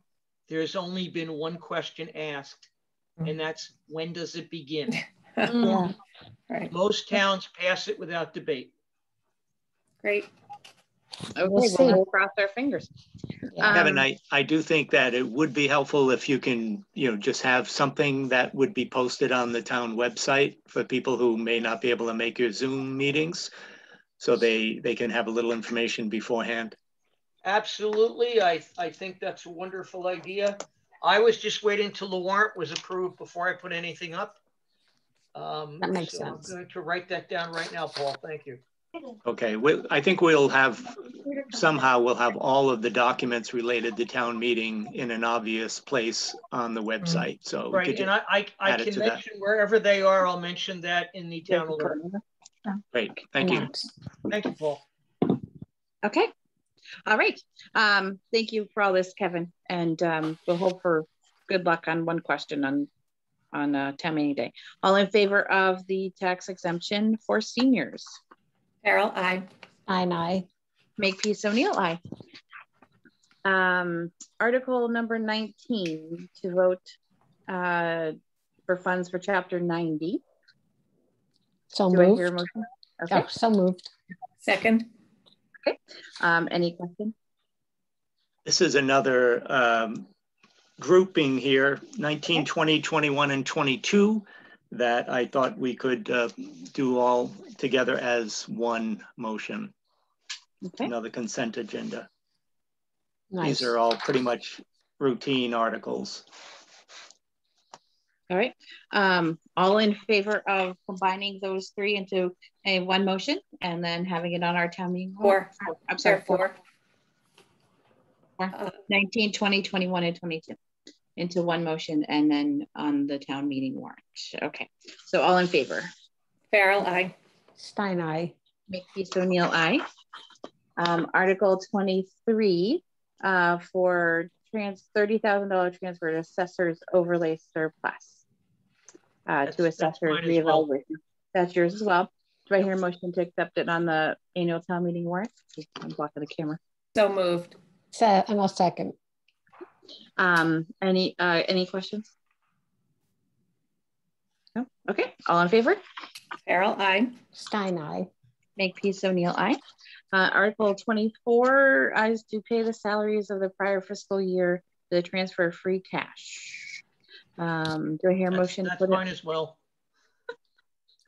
There's only been one question asked, and that's, when does it begin? Yeah. Right. Most towns pass it without debate. Great. Okay, we'll cross our fingers. Kevin, I do think that it would be helpful if you can, just have something that would be posted on the town website for people who may not be able to make your Zoom meetings, so they can have a little information beforehand. Absolutely. I think that's a wonderful idea. I was just waiting till the warrant was approved before I put anything up. That makes sense. I'm going to write that down right now, Paul. Thank you. Okay, I think we'll have all of the documents related to town meeting in an obvious place on the website. So right, and I can mention wherever they are. I'll mention that in the town alert. Great, thank you. Thank you, Paul. Okay, all right. Thank you for all this, Kevin, and we'll hope for good luck on one question on town meeting day. All in favor of the tax exemption for seniors? Carol, aye. Aye. Makepeace O'Neill, aye. Article number 19 to vote for funds for Chapter 90. So Do moved. I hear a motion? Okay. Oh, so moved. Second. Okay. Any questions? This is another grouping here, 19, 20, 21, and 22, that I thought we could do all together as one motion. Okay. Another consent agenda. Nice. These are all pretty much routine articles. All right. All in favor of combining those 3 into a one motion and then having it on our town meeting? 4. I'm sorry, 4. 19, 20, 21, and 22 into one motion and then on the town meeting warrant. Okay. So all in favor? Farrell, aye. Stein, aye. Makepeace O'Neill, aye. Article 23 for $30,000 transfer to assessor's overlay surplus to assessors reevaluation. Well. That's yours as well. Do I hear a motion to accept it on the annual town meeting warrant? I'm blocking the camera. So moved. And I'll second. Any questions? No? Okay. All in favor? Farrell, aye. Stein, aye. Makepeace O'Neill, aye. Article 24 is to pay the salaries of the prior fiscal year, the transfer of free cash. Do I hear a motion? That's fine as well.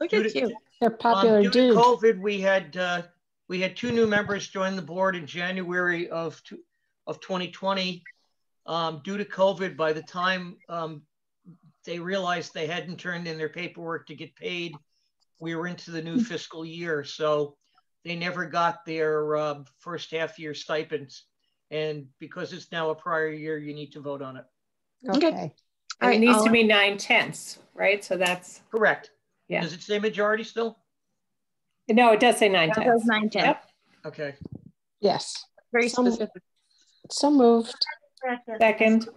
Look at you. They're popular. Due to COVID, we had 2 new members join the board in January of 2020. Due to COVID, by the time they realized they hadn't turned in their paperwork to get paid, we were into the new fiscal year. So they never got their first half year stipends. And because it's now a prior year, you need to vote on it. Okay. And it needs to be 9/10, right? So that's correct. Yeah. Does it say majority still? No, it does say 9/10. It does 9/10. Yep. Okay. Yes. Very specific. So moved. Second.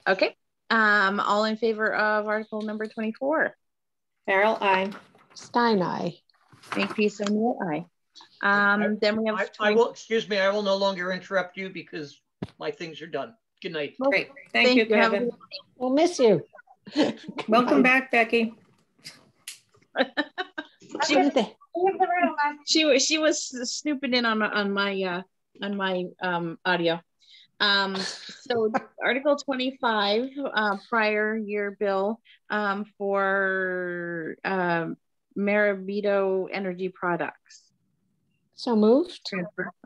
Okay. All in favor of article number 24? Farrell, aye. Stein, aye. Makepeace O'Neill, aye. Then we have. I will, excuse me, I will no longer interrupt you because my things are done. Good night. Great. Thank you, Kevin. We'll miss you. Welcome back, Becky. She was snooping in on my audio. So Article 25, prior year bill for Marabito Energy Products. So moved.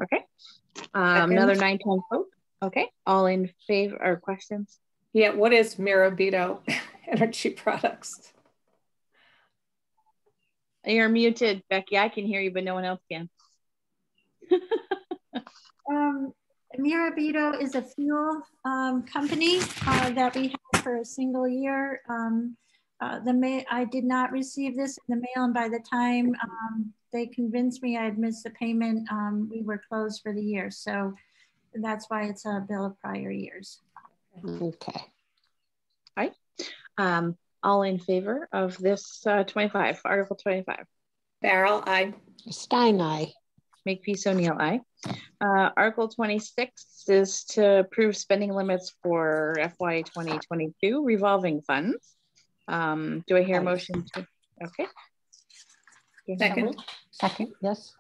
Okay. Another 9/10 vote. Okay, all in favor or questions? Yeah, what is Mirabito Energy Products? You're muted, Becky. I can hear you, but no one else can. Mirabito is a fuel company that we have for a single year. I did not receive this in the mail, and by the time they convinced me I had missed the payment, we were closed for the year. So that's why it's a bill of prior years. Okay. All right. All in favor of this 25, Article 25? Farrell, aye. Stein, aye. Makepeace O'Neill, aye. Article 26 is to approve spending limits for FY 2022 revolving funds. Do I hear a motion to? Okay. Second. Second, yes.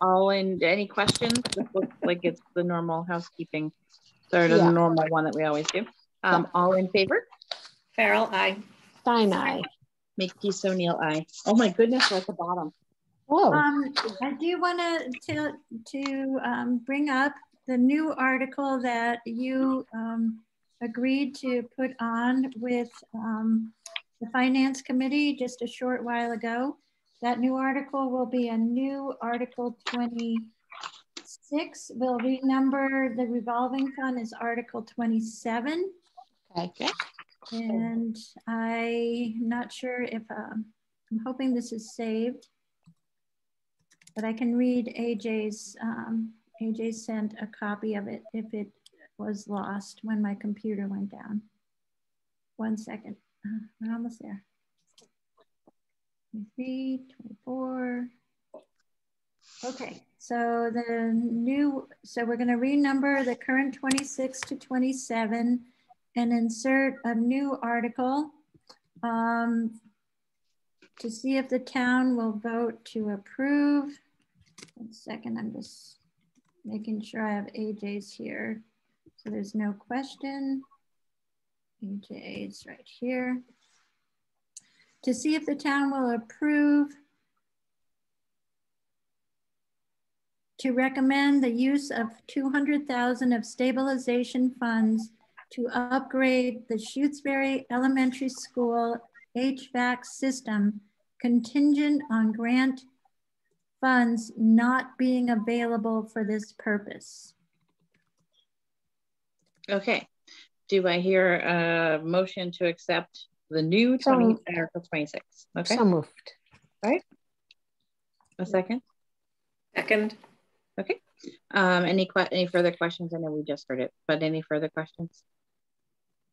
All in, any questions? This looks like it's the normal housekeeping, or the normal one that we always do. All in favor? Farrell, aye. Stein, aye. Makepeace O'Neill, aye. Oh my goodness, we're at the bottom. Whoa. I do want to bring up the new article that you agreed to put on with the Finance Committee just a short while ago. That new article will be a new Article 26. We'll renumber the revolving fund as Article 27. Okay. And I'm not sure if, I'm hoping this is saved, but I can read AJ's, AJ sent a copy of it if it was lost when my computer went down. 1 second, we're almost there. 23, 24. Okay, so we're gonna renumber the current 26 to 27 and insert a new article to see if the town will vote to approve. 1 second, I'm just making sure I have AJ's here. So there's no question. AJ's right here. To see if the town will approve to recommend the use of $200,000 of stabilization funds to upgrade the Shutesbury Elementary School HVAC system contingent on grant funds not being available for this purpose. Okay, do I hear a motion to accept the new Article 26? Okay. So moved. All right. A second? Second. Okay. Any further questions? I know we just heard it, but any further questions?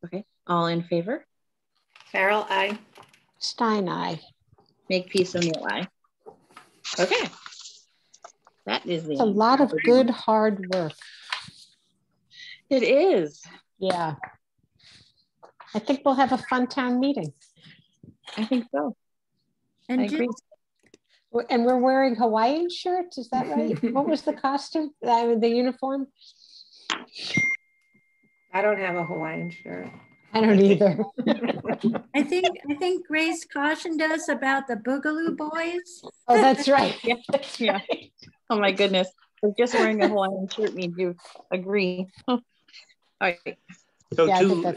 Okay. All in favor? Farrell, aye. Stein, aye. Makepeace O'Neill, aye. Okay. That is a lot of good hard work. It is. Yeah. I think we'll have a fun town meeting. I think so. And I agree. And we're wearing Hawaiian shirts, is that right? What was the costume? The uniform? I don't have a Hawaiian shirt. I don't either. I think Grace cautioned us about the Boogaloo Boys. Oh, that's right. Yeah. That's Yeah. right. Oh my goodness. So just wearing a Hawaiian shirt means you agree. All right. So yeah,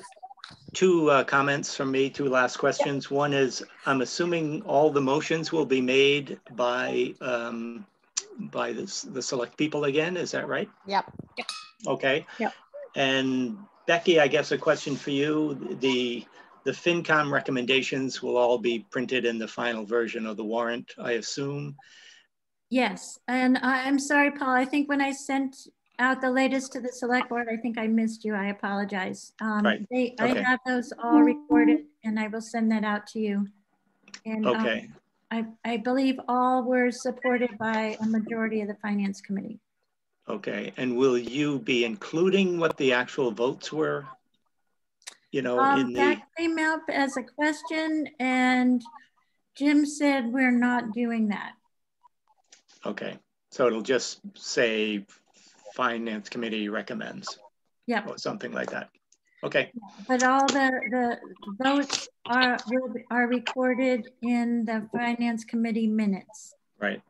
two comments from me, two last questions. One is, I'm assuming all the motions will be made by the select people again, is that right? Yep. Okay. Yep. And Becky, I guess a question for you. The FinCom recommendations will all be printed in the final version of the warrant, I assume. Yes, and I'm sorry, Paul. I think when I sent out the latest to the select board, I think I missed you. I apologize. Right. I Okay. have those all recorded, and I will send that out to you. And okay. I believe all were supported by a majority of the Finance Committee. Okay, and will you be including what the actual votes were? You know, in the... That came up as a question, and Jim said we're not doing that. Okay, so it'll just say Finance Committee recommends. Yep. Or something like that. Okay. But all the votes are recorded in the Finance Committee minutes. Right.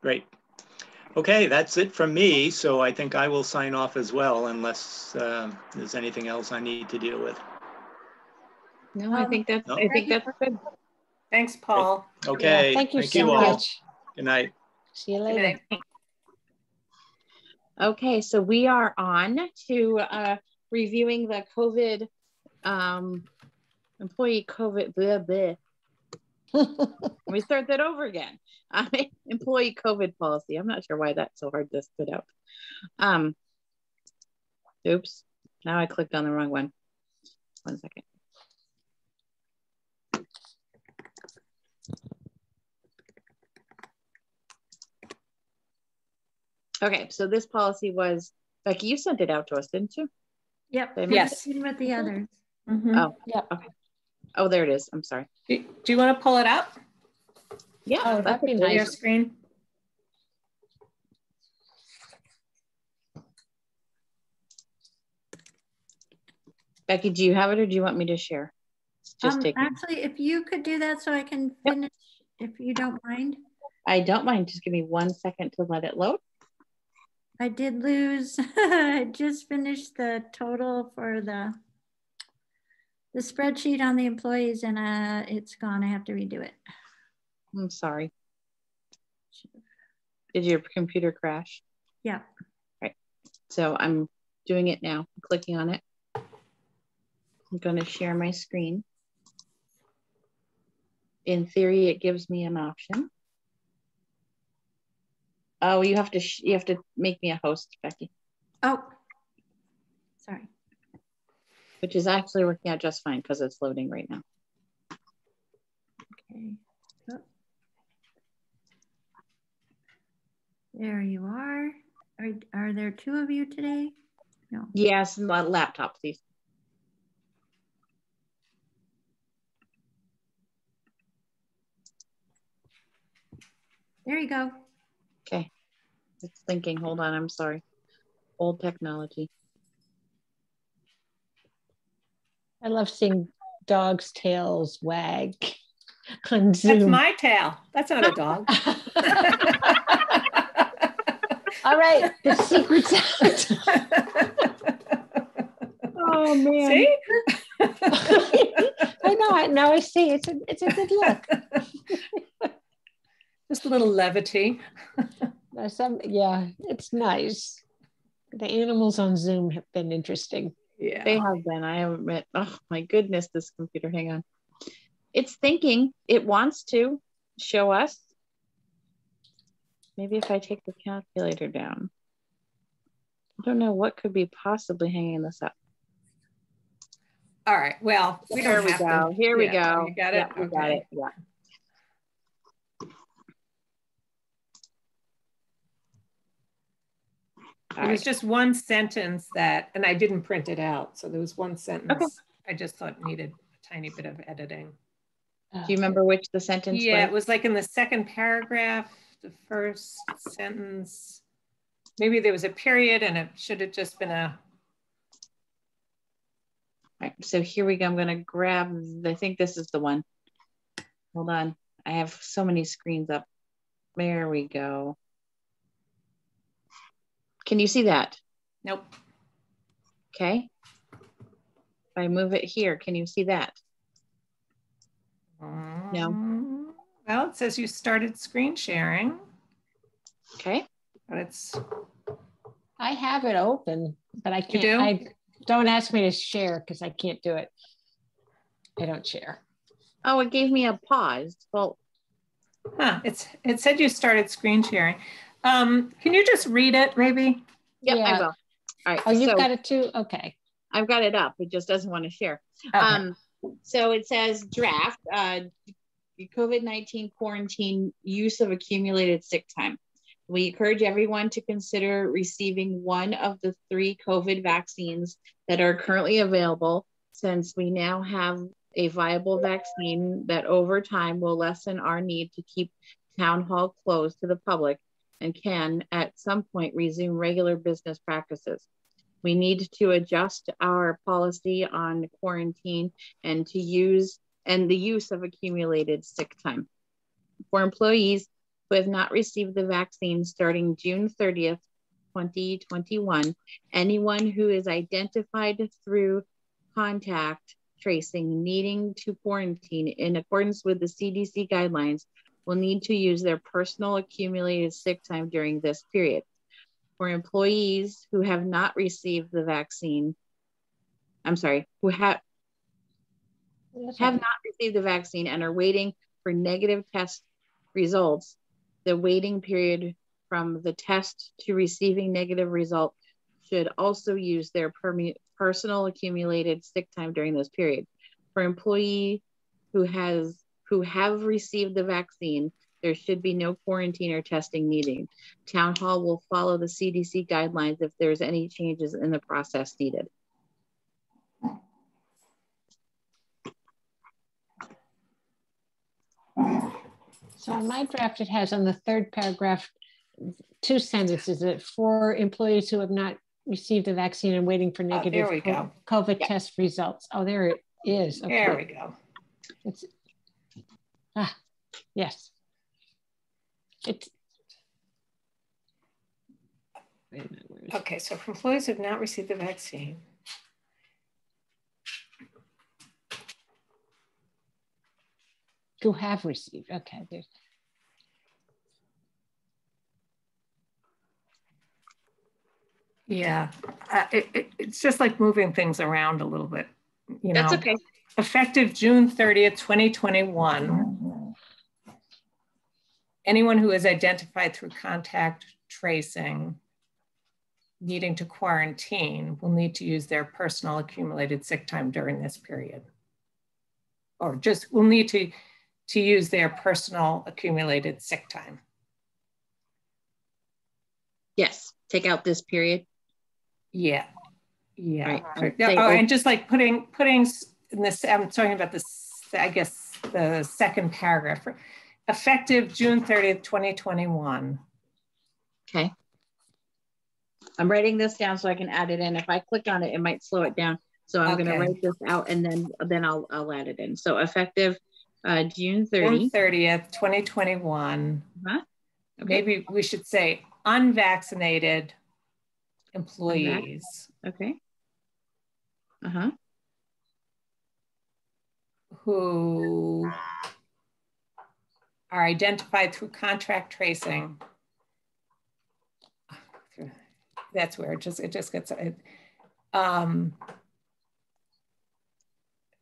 Great. Okay, that's it from me. So I think I will sign off as well, unless there's anything else I need to deal with. No, I think that's good. Thanks, Paul. Okay. Yeah, thank you so all. much. Good night. See you later. Okay, so we are on to reviewing the COVID employee COVID. Blah, blah. Let me start that over again. Employee COVID policy. I'm not sure why that's so hard to spit out. Oops. Now I clicked on the wrong one. 1 second. Okay, so this policy was, Becky, you sent it out to us, didn't you? Yep. Yes. With the others. Mm-hmm. Oh, yeah. Okay. Oh, there it is. I'm sorry. Do you want to pull it up? Yeah, that'd be nice. Your screen. Becky, do you have it or do you want me to share? Just take it. Actually, if you could do that so I can finish, if you don't mind. I don't mind. Just give me 1 second to let it load. I did lose, I just finished the total for the spreadsheet on the employees and it's gone. I have to redo it. I'm sorry. Did your computer crash? Yeah. Right. So I'm doing it now. I'm clicking on it. I'm going to share my screen. In theory, it gives me an option. Oh, you have to make me a host, Becky. Oh, sorry. Which is actually working out just fine because it's loading right now. Okay. Oh. There you are. Are there two of you today? No. Yes, laptop, please. There you go. Okay. It's thinking. Hold on. I'm sorry. Old technology. I love seeing dogs' tails wag on Zoom. That's my tail. That's not a dog. All right, the secret's out. Oh man. See? I know. Now I see. It's a good look. Just a little levity. Yeah, it's nice. The animals on Zoom have been interesting. Yeah, they have been. I have admit. Oh my goodness, this computer. Hang on. It's thinking. It wants to show us. Maybe if I take the calculator down. I don't know what could be possibly hanging this up. all right. Well, we Here don't we have go. to. Here we go. You got it? Yeah, we got it. Yeah. It was just one sentence that, and I didn't print it out. So there was one sentence I just thought needed a tiny bit of editing. Do you remember which the sentence was? Yeah, it was like in the second paragraph, the first sentence. Maybe there was a period and it should have just been a. All right, so here we go. I'm going to grab, I think this is the one. Hold on. I have so many screens up. There we go. Can you see that? Nope. Okay. If I move it here, can you see that? No. Well, it says you started screen sharing. Okay. But it's. I have it open, but I can't. You do? Don't ask me to share because I can't do it. I don't share. Oh, it gave me a pause. Well, huh, it said you started screen sharing. Can you just read it, maybe? Yep, yeah. I will. All right. Oh, you've got it too? Okay. I've got it up. It just doesn't want to share. Okay. So it says draft, COVID-19 quarantine use of accumulated sick time. We encourage everyone to consider receiving one of the 3 COVID vaccines that are currently available, since we now have a viable vaccine that over time will lessen our need to keep town hall closed to the public and can at some point resume regular business practices. We need to adjust our policy on quarantine and the use of accumulated sick time. For employees who have not received the vaccine starting June 30th, 2021, anyone who is identified through contact tracing needing to quarantine in accordance with the CDC guidelines will need to use their personal accumulated sick time during this period. For employees who have not received the vaccine, who have not received the vaccine and are waiting for negative test results, the waiting period from the test to receiving negative result should also use their personal accumulated sick time during this period. For employee who have received the vaccine, there should be no quarantine or testing needed. Town Hall will follow the CDC guidelines if there's any changes in the process needed. So in my draft, it has on the third paragraph, 2 sentences that for employees who have not received the vaccine and waiting for negative COVID test results. Oh, there it is. Okay. There we go. It's, yes. It's, wait a minute, where is okay, so for employees who have not received the vaccine. Who have received, okay. There's, yeah, it's just like moving things around a little bit. You That's know, okay. Effective June 30th, 2021, anyone who is identified through contact tracing needing to quarantine will need to use their personal accumulated sick time during this period. Or just will need to use their personal accumulated sick time. Yes, take out this period. Yeah, yeah. Right. And just like putting in this, I'm talking about this, I guess the second paragraph, effective June 30th, 2021. Okay. I'm writing this down so I can add it in. If I click on it, it might slow it down. So I'm going to write this out and then I'll add it in. So effective June 30th, 2021. Okay. Maybe we should say unvaccinated employees. Okay. Who are identified through contact tracing. That's where it just gets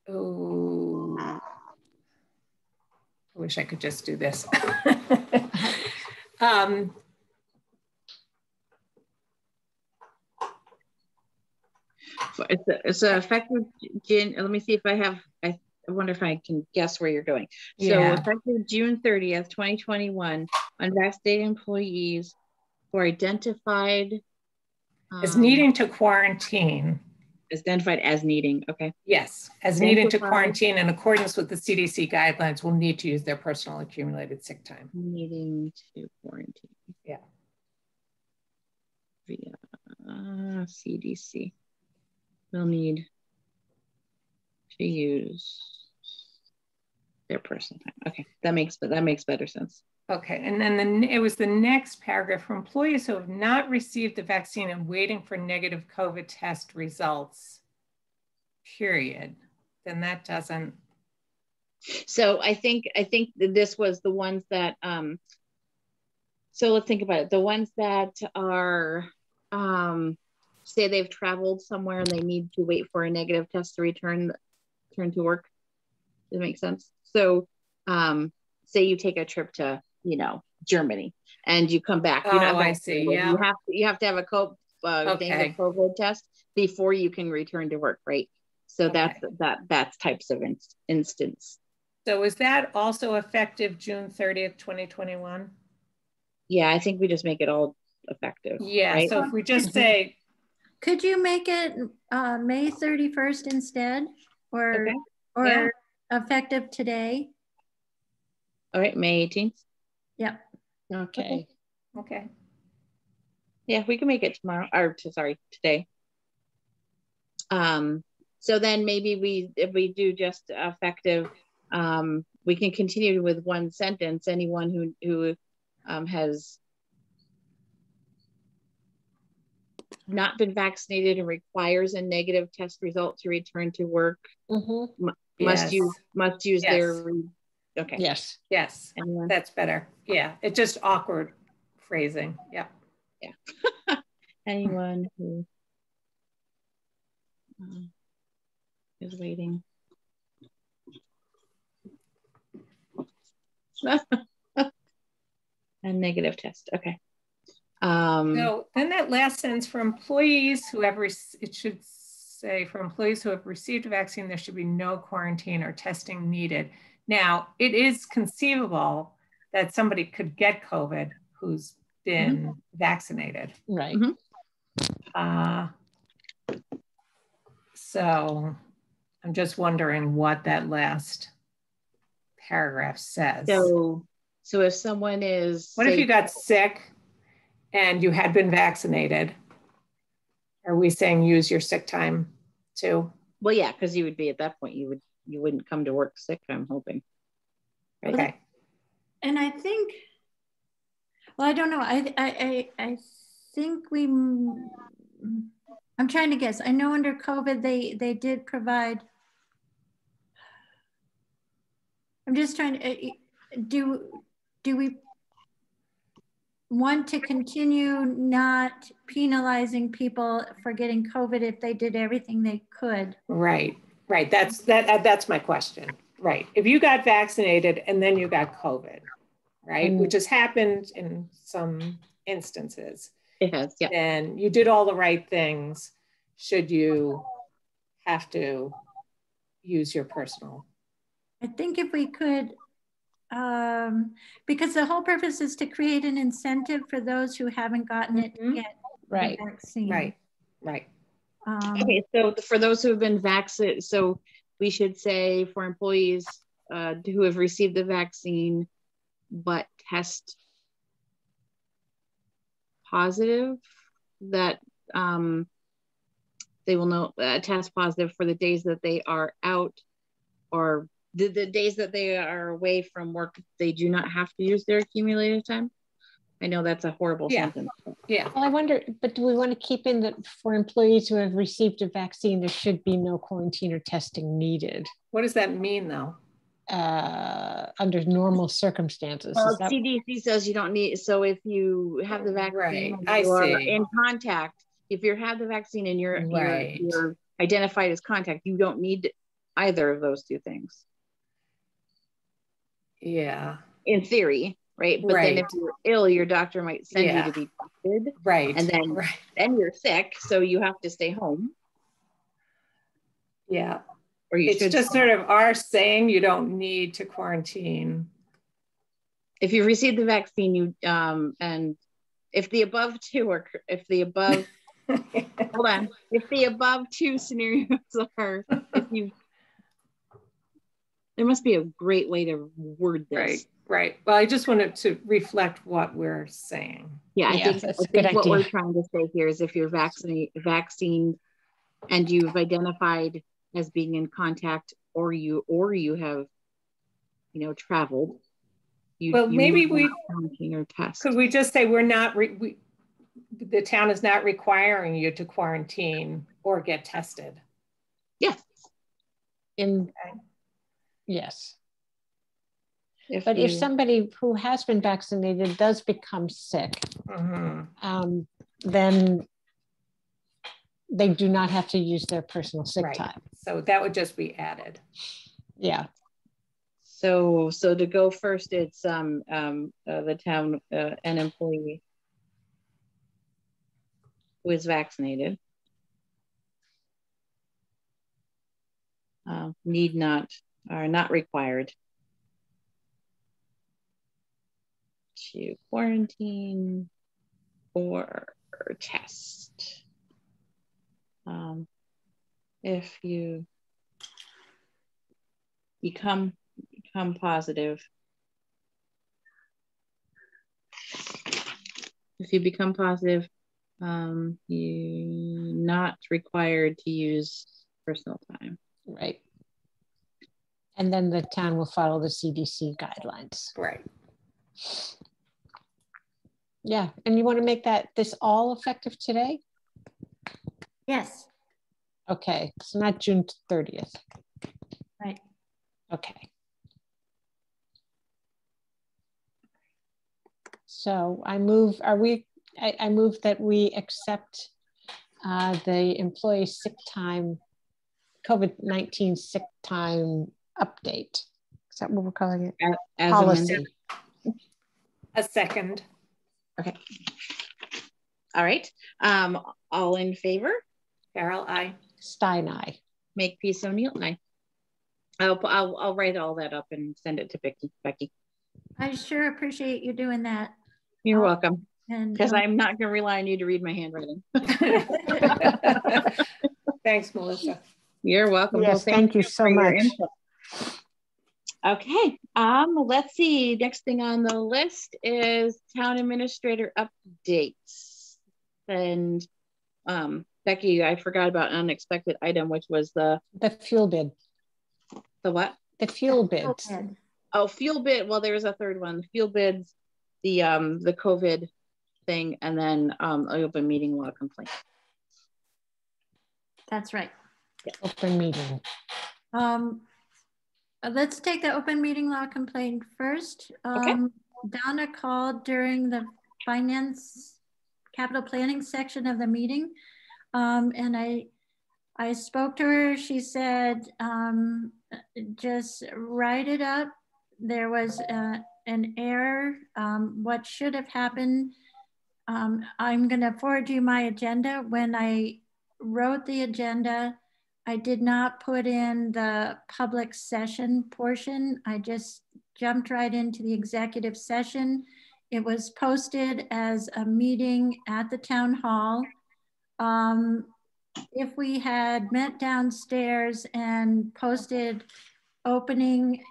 oh, I wish I could just do this. It's effective June. Let me see if I have. I wonder if I can guess where you're going. Yeah. So effective June 30th, 2021, unvaccinated employees who are identified as needing to quarantine. Identified as needing. Okay. Yes, as needing to quarantine in accordance with the CDC guidelines will need to use their personal accumulated sick time. Needing to quarantine. Yeah. Via CDC. Will need to use their personal time. Okay, that makes better sense. Okay, and then it was the next paragraph for employees who have not received the vaccine and waiting for negative COVID test results, period. Then that doesn't. So I think that this was the ones that, so let's think about it. The ones that are, say they've traveled somewhere and they need to wait for a negative test to return to work. Does that make sense? So say you take a trip to, Germany and you come back. I see. Yeah. You have to have a negative COVID test before you can return to work, right? So that's types of instance. So is that also effective June 30th, 2021? Yeah, I think we just make it all effective. Yeah, right? so if we just say. Could you make it May 31st instead or effective today? All right, May 18th? Yep. okay. Okay. Yeah, we can make it tomorrow, or today. So then maybe if we do just effective, we can continue with one sentence. Anyone who has not been vaccinated and requires a negative test result to return to work, must use their, okay. Yes. Anyone? That's better. Yeah. It's just awkward phrasing. Yeah. Yeah. Anyone who is waiting. A negative test. Okay. So then that last sentence, for employees who have, it should say, for employees who have received a vaccine, there should be no quarantine or testing needed. Now, it is conceivable that somebody could get COVID who's been vaccinated. Right. So I'm just wondering what that last paragraph says. So if someone is, what if you got sick and you had been vaccinated? Are we saying use your sick time too? Well, yeah, because you would be at that point, you wouldn't come to work sick, I'm hoping. Right? Okay. And I think, well, I don't know. I think I'm trying to guess. I know under COVID, they did provide, I'm just trying to, do we want to continue not penalizing people for getting COVID if they did everything they could? Right. That's my question. Right. If you got vaccinated and then you got COVID, right, which has happened in some instances. It has, yeah. And you did all the right things. Should you have to use your personal? I think if we could, because the whole purpose is to create an incentive for those who haven't gotten it to get the vaccine. Right. Okay, so for those who have been vaccinated, so we should say for employees who have received the vaccine but test positive, that they will know test positive for the days that they are out, or the days that they are away from work, they do not have to use their accumulated time. I know that's a horrible sentence. Yeah. Well, I wonder, but do we want to keep in that for employees who have received a vaccine, there should be no quarantine or testing needed? What does that mean though? Under normal circumstances. Well, CDC says you don't need, so if you have the vaccine, I see. In contact, if you have the vaccine and you're identified as contact, you don't need either of those two things. Yeah. In theory, right? But then if you're ill, your doctor might send you to be tested. Right. And then you're sick, so you have to stay home. Yeah. Or you it's just sort of our saying you don't need to quarantine. If you received the vaccine, you and if the above two are, if the above hold on, if the above two scenarios are, if you, there must be a great way to word this. Right. Well, I just wanted to reflect what we're saying. Yeah, I think what we're trying to say here is if you're vaccinated and you've identified as being in contact, or you have, traveled. Maybe we or test. Could we just say we're not? The town is not requiring you to quarantine or get tested. Yes. Yes. If somebody who has been vaccinated does become sick, then they do not have to use their personal sick time. So that would just be added. Yeah. So to go first, it's the town, an employee who is vaccinated need not, are not required to quarantine or test. If you become positive, you're not required to use personal time. Right. And then the town will follow the CDC guidelines. Right. Yeah, and you want to make this all effective today? Yes. Okay, so not June 30th. Right. Okay. So I move, I move that we accept the employee sick time, COVID-19 sick time update. Is that what we're calling it? As policy. Amended. A second. Okay. All right. All in favor? Carol, aye. Stein, aye. Makepeace O'Neill, aye. I'll write all that up and send it to Becky. I sure appreciate you doing that. You're welcome. And because I'm not going to rely on you to read my handwriting. Thanks, Melissa. You're welcome. Yes, well, thank you so much. Okay, let's see. Next thing on the list is town administrator updates. And Becky, I forgot about an unexpected item, which was the fuel bid. The what? The fuel bids. Oh, fuel bid. Well, there's a third one. The fuel bids, the COVID thing, and then open meeting law complaint. That's right. Yeah. Open meeting. Let's take the open meeting law complaint first. Okay. Donna called during the finance capital planning section of the meeting. And I spoke to her. She said, just write it up. There was an error. What should have happened, I'm gonna forward you my agenda. When I wrote the agenda, I did not put in the public session portion. I just jumped right into the executive session. It was posted as a meeting at the town hall. If we had met downstairs and posted opening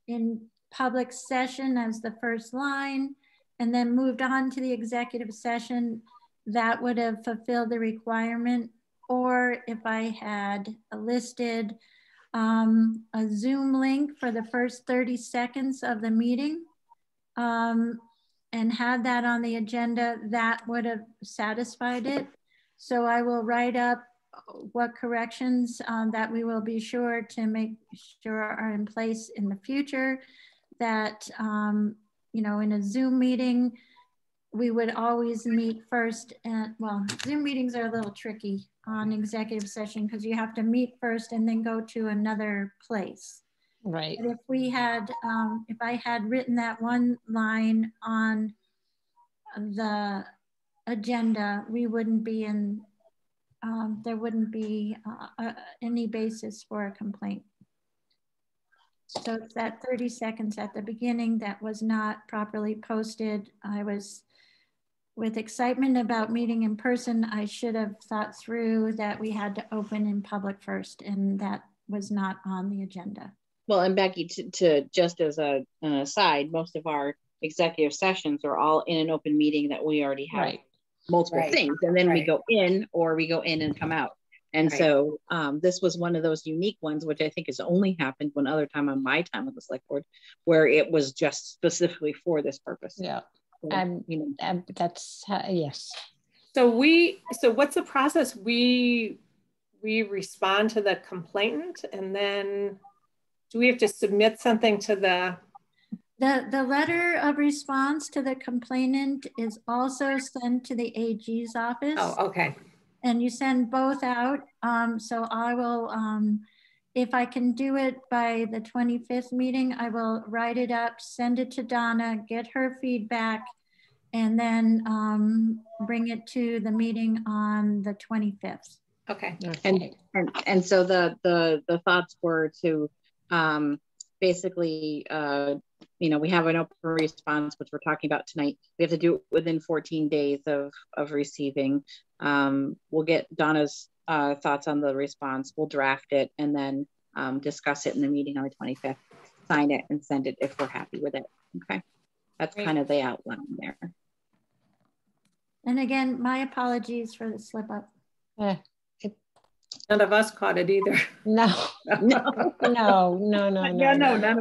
in public session as the first line, and then moved on to the executive session, that would have fulfilled the requirement. Or if I had listed a Zoom link for the first 30 seconds of the meeting and had that on the agenda, that would have satisfied it. So I will write up what corrections that we will be sure to make sure are in place in the future. That, you know, in a Zoom meeting, we would always meet first. And well, Zoom meetings are a little tricky on executive session because you have to meet first and then go to another place. Right. But if we had, if I had written that one line on the agenda, we wouldn't be in, there wouldn't be any basis for a complaint. So it's that 30 seconds at the beginning that was not properly posted. I was with excitement about meeting in person. I should have thought through that we had to open in public first, and that was not on the agenda. Well, and Becky, to just as an aside, most of our executive sessions are all in an open meeting that we already have multiple things, and then we go in, or we go in and come out. And so this was one of those unique ones, which I think has only happened one other time on my time on the select board, where it was just specifically for this purpose. Yeah. So, you know, that's yes. So what's the process? We respond to the complainant, and then do we have to submit something to the letter of response to the complainant is also sent to the AG's office. Oh, okay. And you send both out. So I will, if I can do it by the 25th meeting, I will write it up, send it to Donna, get her feedback, and then bring it to the meeting on the 25th. Okay. And so the thoughts were to basically, you know, we have an open response, which we're talking about tonight. We have to do it within 14 days of receiving. We'll get Donna's thoughts on the response. We'll draft it and then discuss it in the meeting on the 25th, sign it and send it if we're happy with it. Okay. That's kind of the outline there. And again, my apologies for the slip up. None of us caught it either. No, none of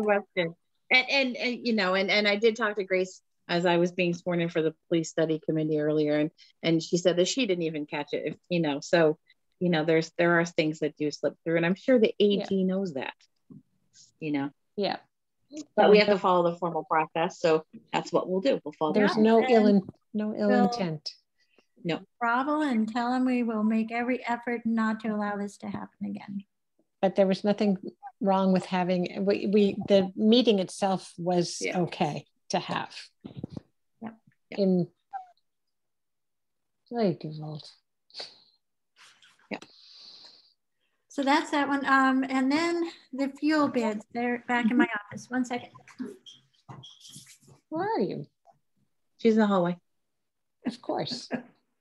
us did. And you know, and I did talk to Grace as I was being sworn in for the police study committee earlier, and she said that she didn't even catch it, you know, so, you know, there are things that do slip through, and I'm sure the AG knows that, you know. Yeah. But we have to follow the formal process, so that's what we'll do. We'll follow. There's no ill intent. No. Grovel and tell them we will make every effort not to allow this to happen again. But there was nothing wrong with having, the meeting itself was okay to have. Yep. In like vault. Yeah. So that's that one. And then the fuel bids, they're back in my office. 1 second. Where are you? She's in the hallway. Of course.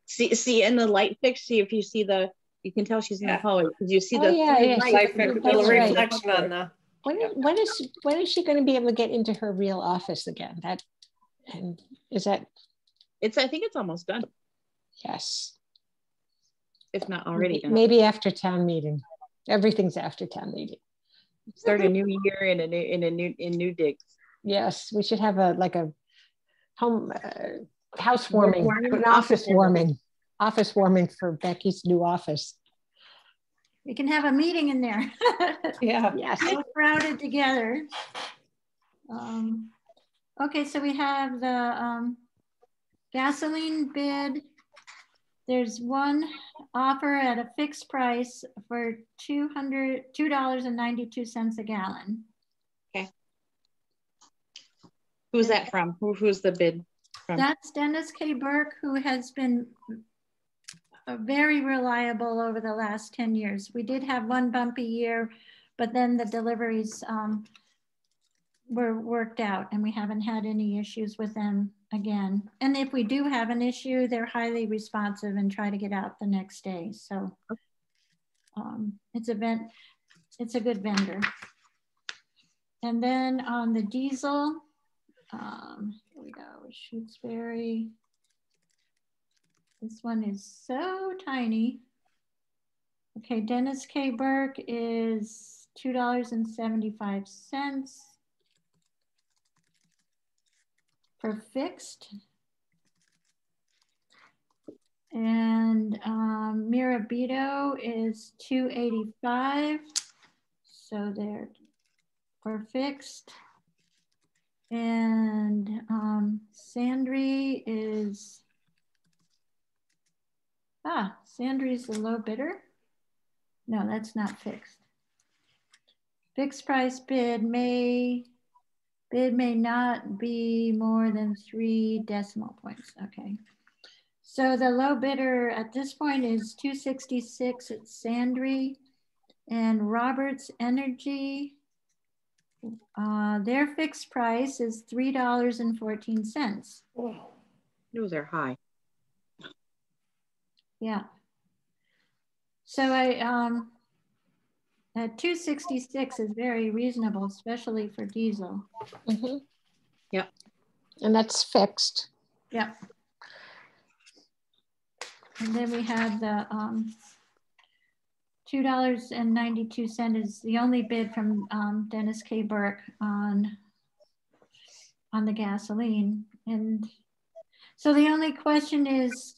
See in the light fix, see if you see the, you can tell she's in the hallway because you see the light fix, little reflection on the. When is she going to be able to get into her real office again? I think it's almost done. Yes. If not already done. Maybe after town meeting. Everything's after town meeting. Start a new year in new digs. Yes, we should have a home housewarming, an office warming for Becky's new office. We can have a meeting in there. Yeah. Yes. All crowded together. Okay, so we have the gasoline bid. There's one offer at a fixed price for $2.92 a gallon. Okay. Who's that from? Who's the bid from? That's Dennis K. Burke, who has been very reliable over the last 10 years. We did have one bumpy year, but then the deliveries were worked out and we haven't had any issues with them again. And if we do have an issue, they're highly responsive and try to get out the next day. So it's a good vendor. And then on the diesel, here we go, Shutesbury. This one is so tiny. Okay, Dennis K. Burke is $2.75 for fixed. And Mirabito is $2.85. So they're for fixed. And Sandry is, Sandry's the low bidder. No, that's not fixed. Fixed price bid may not be more than 3 decimal points. Okay. So the low bidder at this point is $2.66 at Sandry, and Roberts Energy, their fixed price is $3.14. Oh, those are high. Yeah. So at $2.66 is very reasonable, especially for diesel. Mm-hmm. Yep. And that's fixed. Yep. And then we have the $2.92 is the only bid from Dennis K. Burke on the gasoline. And so the only question is,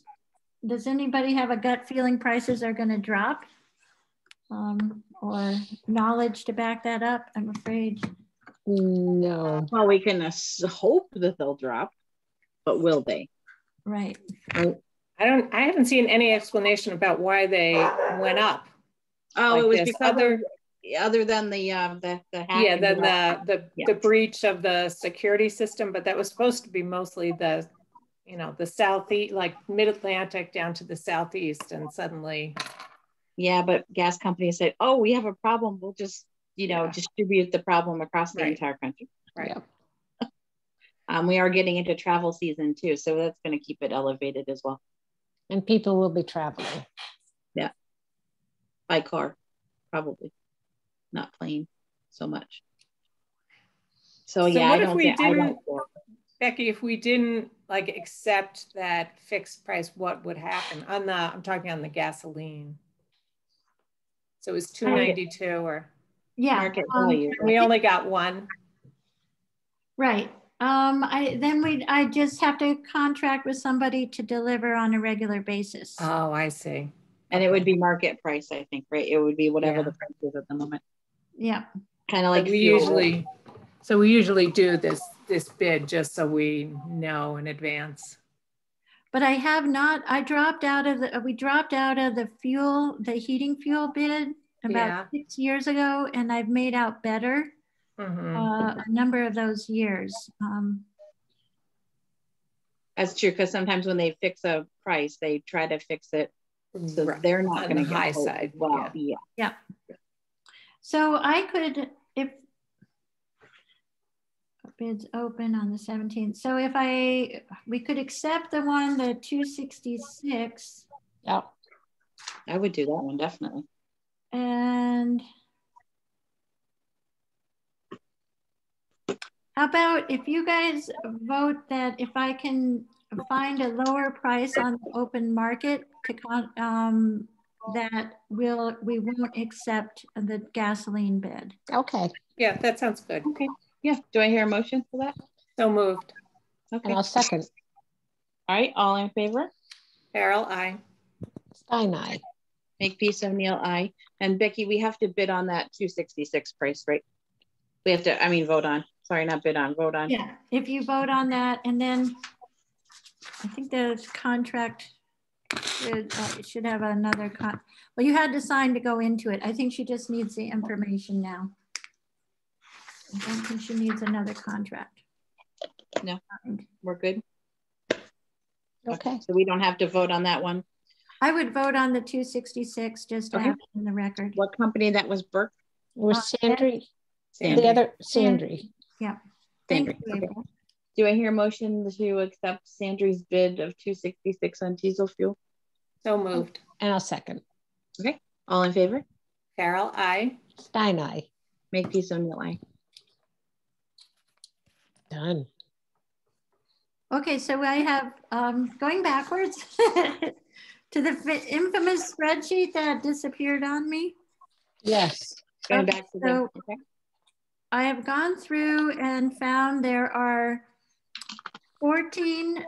does anybody have a gut feeling prices are going to drop or knowledge to back that up? I'm afraid. No. Well, we can hope that they'll drop, but will they? Right. I haven't seen any explanation about why they went up. Oh, like it was because other than the the breach of the security system, but that was supposed to be mostly the southeast, like mid-Atlantic down to the southeast, and suddenly. Yeah, but gas companies said, "Oh, we have a problem. We'll just distribute the problem across the entire country." Right. We are getting into travel season too, so that's going to keep it elevated as well. And people will be traveling. Yeah. By car, probably. Not plane so much. So yeah, what if we didn't, Becky, if we didn't like accept that fixed price, what would happen I'm talking on the gasoline. So it was $2.92 or yeah. Market value. We only got one. Right. I just have to contract with somebody to deliver on a regular basis. Oh, I see. And it would be market price, I think, right? It would be whatever Yeah. the price is at the moment. Yeah. Kind of like we usually do this bid just so we know in advance. But I have not, we dropped out of the heating fuel bid about 6 years ago, and I've made out better a number of those years. That's true, because sometimes when they fix a price, they try to fix it so they're not going to get high side. Well, yeah. So I could, if bids open on the 17th. So if we could accept the 266. Yeah. I would do that one, definitely. And how about if you guys vote that if I can find a lower price on the open market that we won't accept the gasoline bid. Okay. Yeah, that sounds good. Okay. Yeah. Do I hear a motion for that? So moved. Okay. And I'll second. All right. All in favor? Carol, aye. Stein, aye. Makepeace, O'Neill, aye. And Becky, we have to bid on that 266 price, right? We have to, vote on. Sorry, not bid on, vote on. Yeah, if you vote on that, and then I think the contract should have another well, you had to sign to go into it. I think she just needs the information now. I don't think she needs another contract. No, we're good. Okay. So we don't have to vote on that one. I would vote on the 266 just to have it in the record. What company that was, Burke? Was Sandry? Sandry. The other Sandry. Yeah. Sandry. Okay. Do I hear a motion to accept Sandry's bid of 266 on diesel fuel? So moved. And I'll second. Okay. All in favor? Carol, aye. Stein, aye. Makepeace, O'Neill, aye. Done. Okay, so I have, going backwards to the infamous spreadsheet that disappeared on me. Yes. Going back to the, okay. I have gone through and found there are 14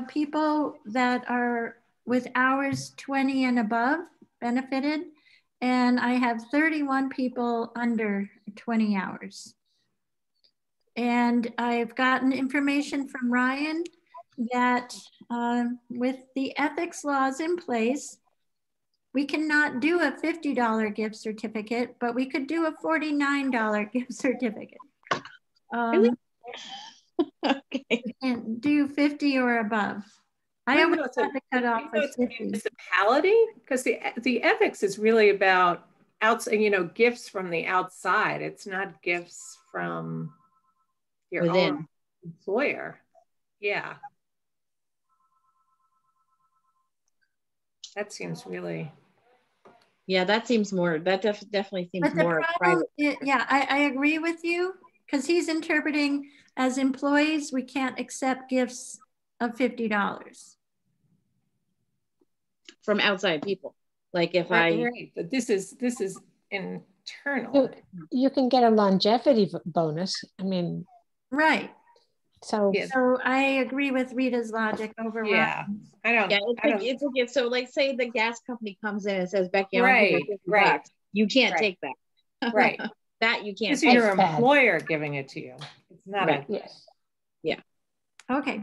people that are with hours 20 and above benefited, and I have 31 people under 20 hours. And I've gotten information from Ryan that with the ethics laws in place, we cannot do a $50 gift certificate, but we could do a $49 gift certificate. Really? Okay. And do 50 or above. I always have to cut off with 50. Municipality? Because the ethics is really about outside, gifts from the outside. It's not gifts from your own employer. Yeah. That seems really. Yeah, that seems more, that definitely seems more private. Yeah, I agree with you, because he's interpreting as employees, we can't accept gifts of $50. From outside people. Like if Right, but this is internal. You can get a longevity bonus. Right. So, so I agree with Rita's logic overall. Yeah, I don't. Yeah, it's okay. So, like, say the gas company comes in and says, "Becky, right. You can't take that. Right. That you can't. It's your employer giving it to you. It's not a. Yes. Yeah. Okay.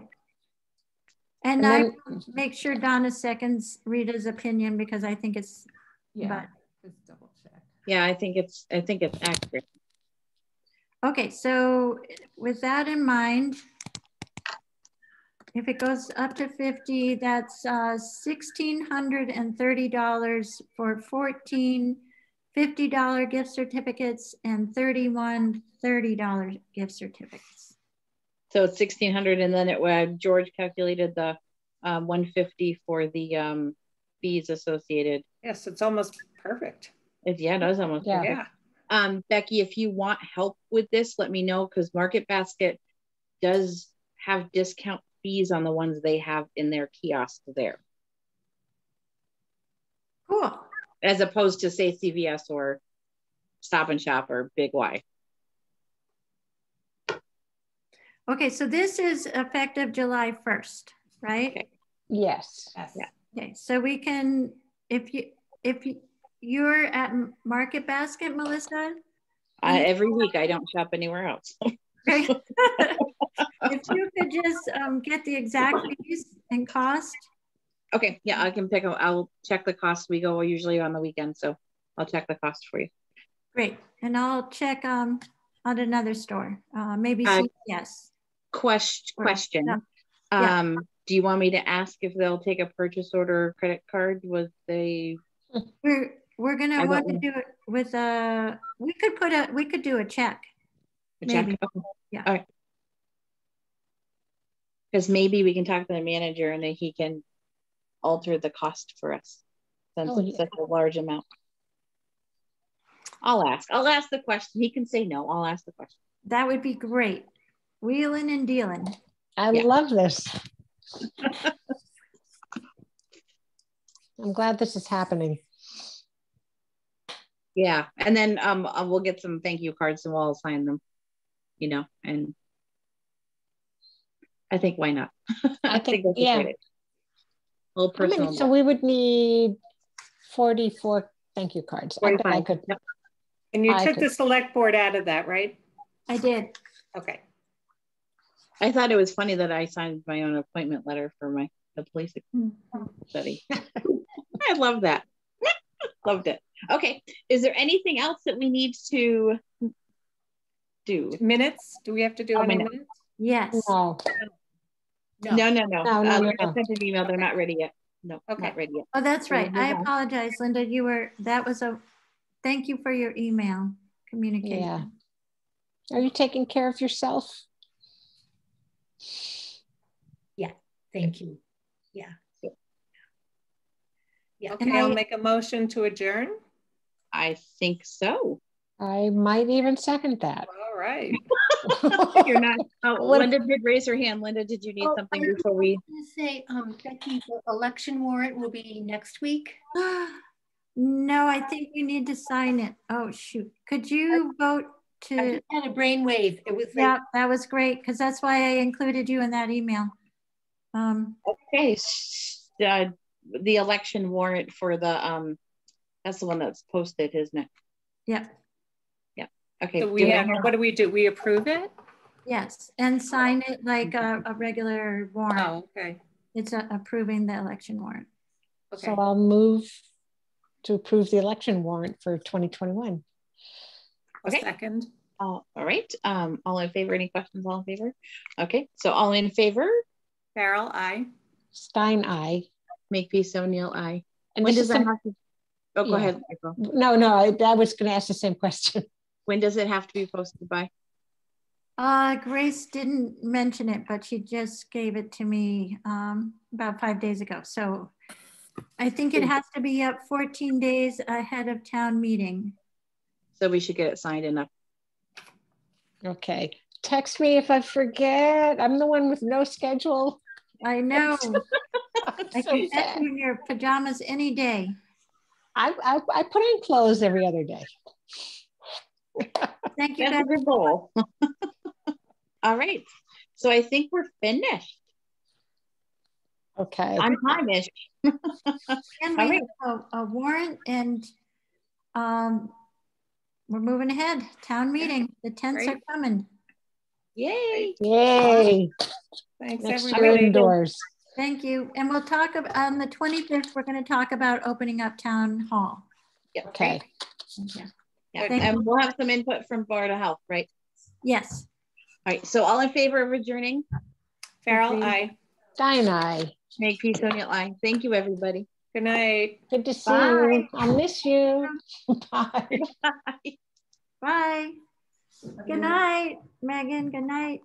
And I make sure Donna seconds Rita's opinion because I think it's. Yeah. Just double check. Yeah, I think it's accurate. Okay, so with that in mind, if it goes up to 50, that's $1,630 for 14 $50 gift certificates and 31 $30 gift certificates. So it's 1,600, and then George calculated the 150 for the fees associated. Yes, it's almost perfect. It is almost perfect. Yeah. Becky, if you want help with this, let me know, because Market Basket does have discount fees on the ones they have in their kiosks there. Cool. As opposed to, say, CVS or Stop and Shop or Big Y. Okay, so this is effective July 1st, right? Okay. Yes. Yeah. Okay, so we can, if you're at Market Basket, Melissa? Every week, I don't shop anywhere else. Okay. If you could just get the exact fees and cost. Okay, yeah, I can pick. I'll check the cost. We go usually on the weekend, so I'll check the cost for you. Great, and I'll check on another store, maybe CVS. Question. No. Yeah. Do you want me to ask if they'll take a purchase order or credit card? We're gonna want to do it with a. We could do a check. Check. Maybe. Okay. Yeah. All right. Because maybe we can talk to the manager and then he can alter the cost for us since it's such a large amount. I'll ask the question. He can say no. I'll ask the question. That would be great. Wheeling and dealing. I love this. I'm glad this is happening. Yeah, and then we'll get some thank you cards and we'll sign them, you know, and I think why not? I think yeah. A little personal. So we would need 44 thank you cards. I could. Yep. And you took the select board out of that, right? I did. Okay. I thought it was funny that I signed my own appointment letter for the police study. I love that. Loved it. Okay. Is there anything else that we need to do? Minutes? Do we have to do any minutes? Yes. No. I sent an email. They're not ready yet. No, okay. Not ready yet. Oh, that's right. I apologize, Linda. Thank you for your email communication. Yeah. Are you taking care of yourself? Yeah, thank you. Yeah. Yeah. Okay, I'll make a motion to adjourn. I think so. I might even second that. All right. You're not. Linda did raise her hand. Linda, did you need something before we? I was going to say, Becky, the election warrant will be next week. No, I think you need to sign it. Oh, shoot. Could you vote to? I just had a brainwave. It was that was great because that's why I included you in that email. Okay. The election warrant for the that's the one that's posted, isn't it? Yeah. Yeah. Okay. So what do we do? We approve it? Yes, and sign it like a regular warrant. Oh, okay. It's approving the election warrant. Okay. So I'll move to approve the election warrant for 2021. Okay. Second. All right. All in favor? Any questions? All in favor? Okay. So all in favor? Farrell, aye. Stein, aye. Makepeace, O'Neill, aye. And when does that have to? Oh, go ahead, Michael. No, I was going to ask the same question. When does it have to be posted by? Grace didn't mention it, but she just gave it to me about 5 days ago. So I think it has to be up 14 days ahead of town meeting. So we should get it signed enough. Okay. Text me if I forget. I'm the one with no schedule. I know. I can catch you in your pajamas any day. I put on clothes every other day. Thank you. That's a good goal. All right. So I think we're finished. Okay. I'm time-ish. And we have a warrant and we're moving ahead. Town meeting. The tents are coming. Yay. Yay. Thanks, Next everybody. Indoors. Thank you. And we'll talk about on the 25th, we're going to talk about opening up town hall. Yeah. Okay. Yeah. And we'll have some input from Board of Health, right? Yes. All right. So all in favor of adjourning? Farrell, aye. Stein, aye. Makepeace, O'Neill, aye. Thank you, everybody. Good night. Good to see you. I'll miss you. Bye. Bye. Good night, Megan. Good night.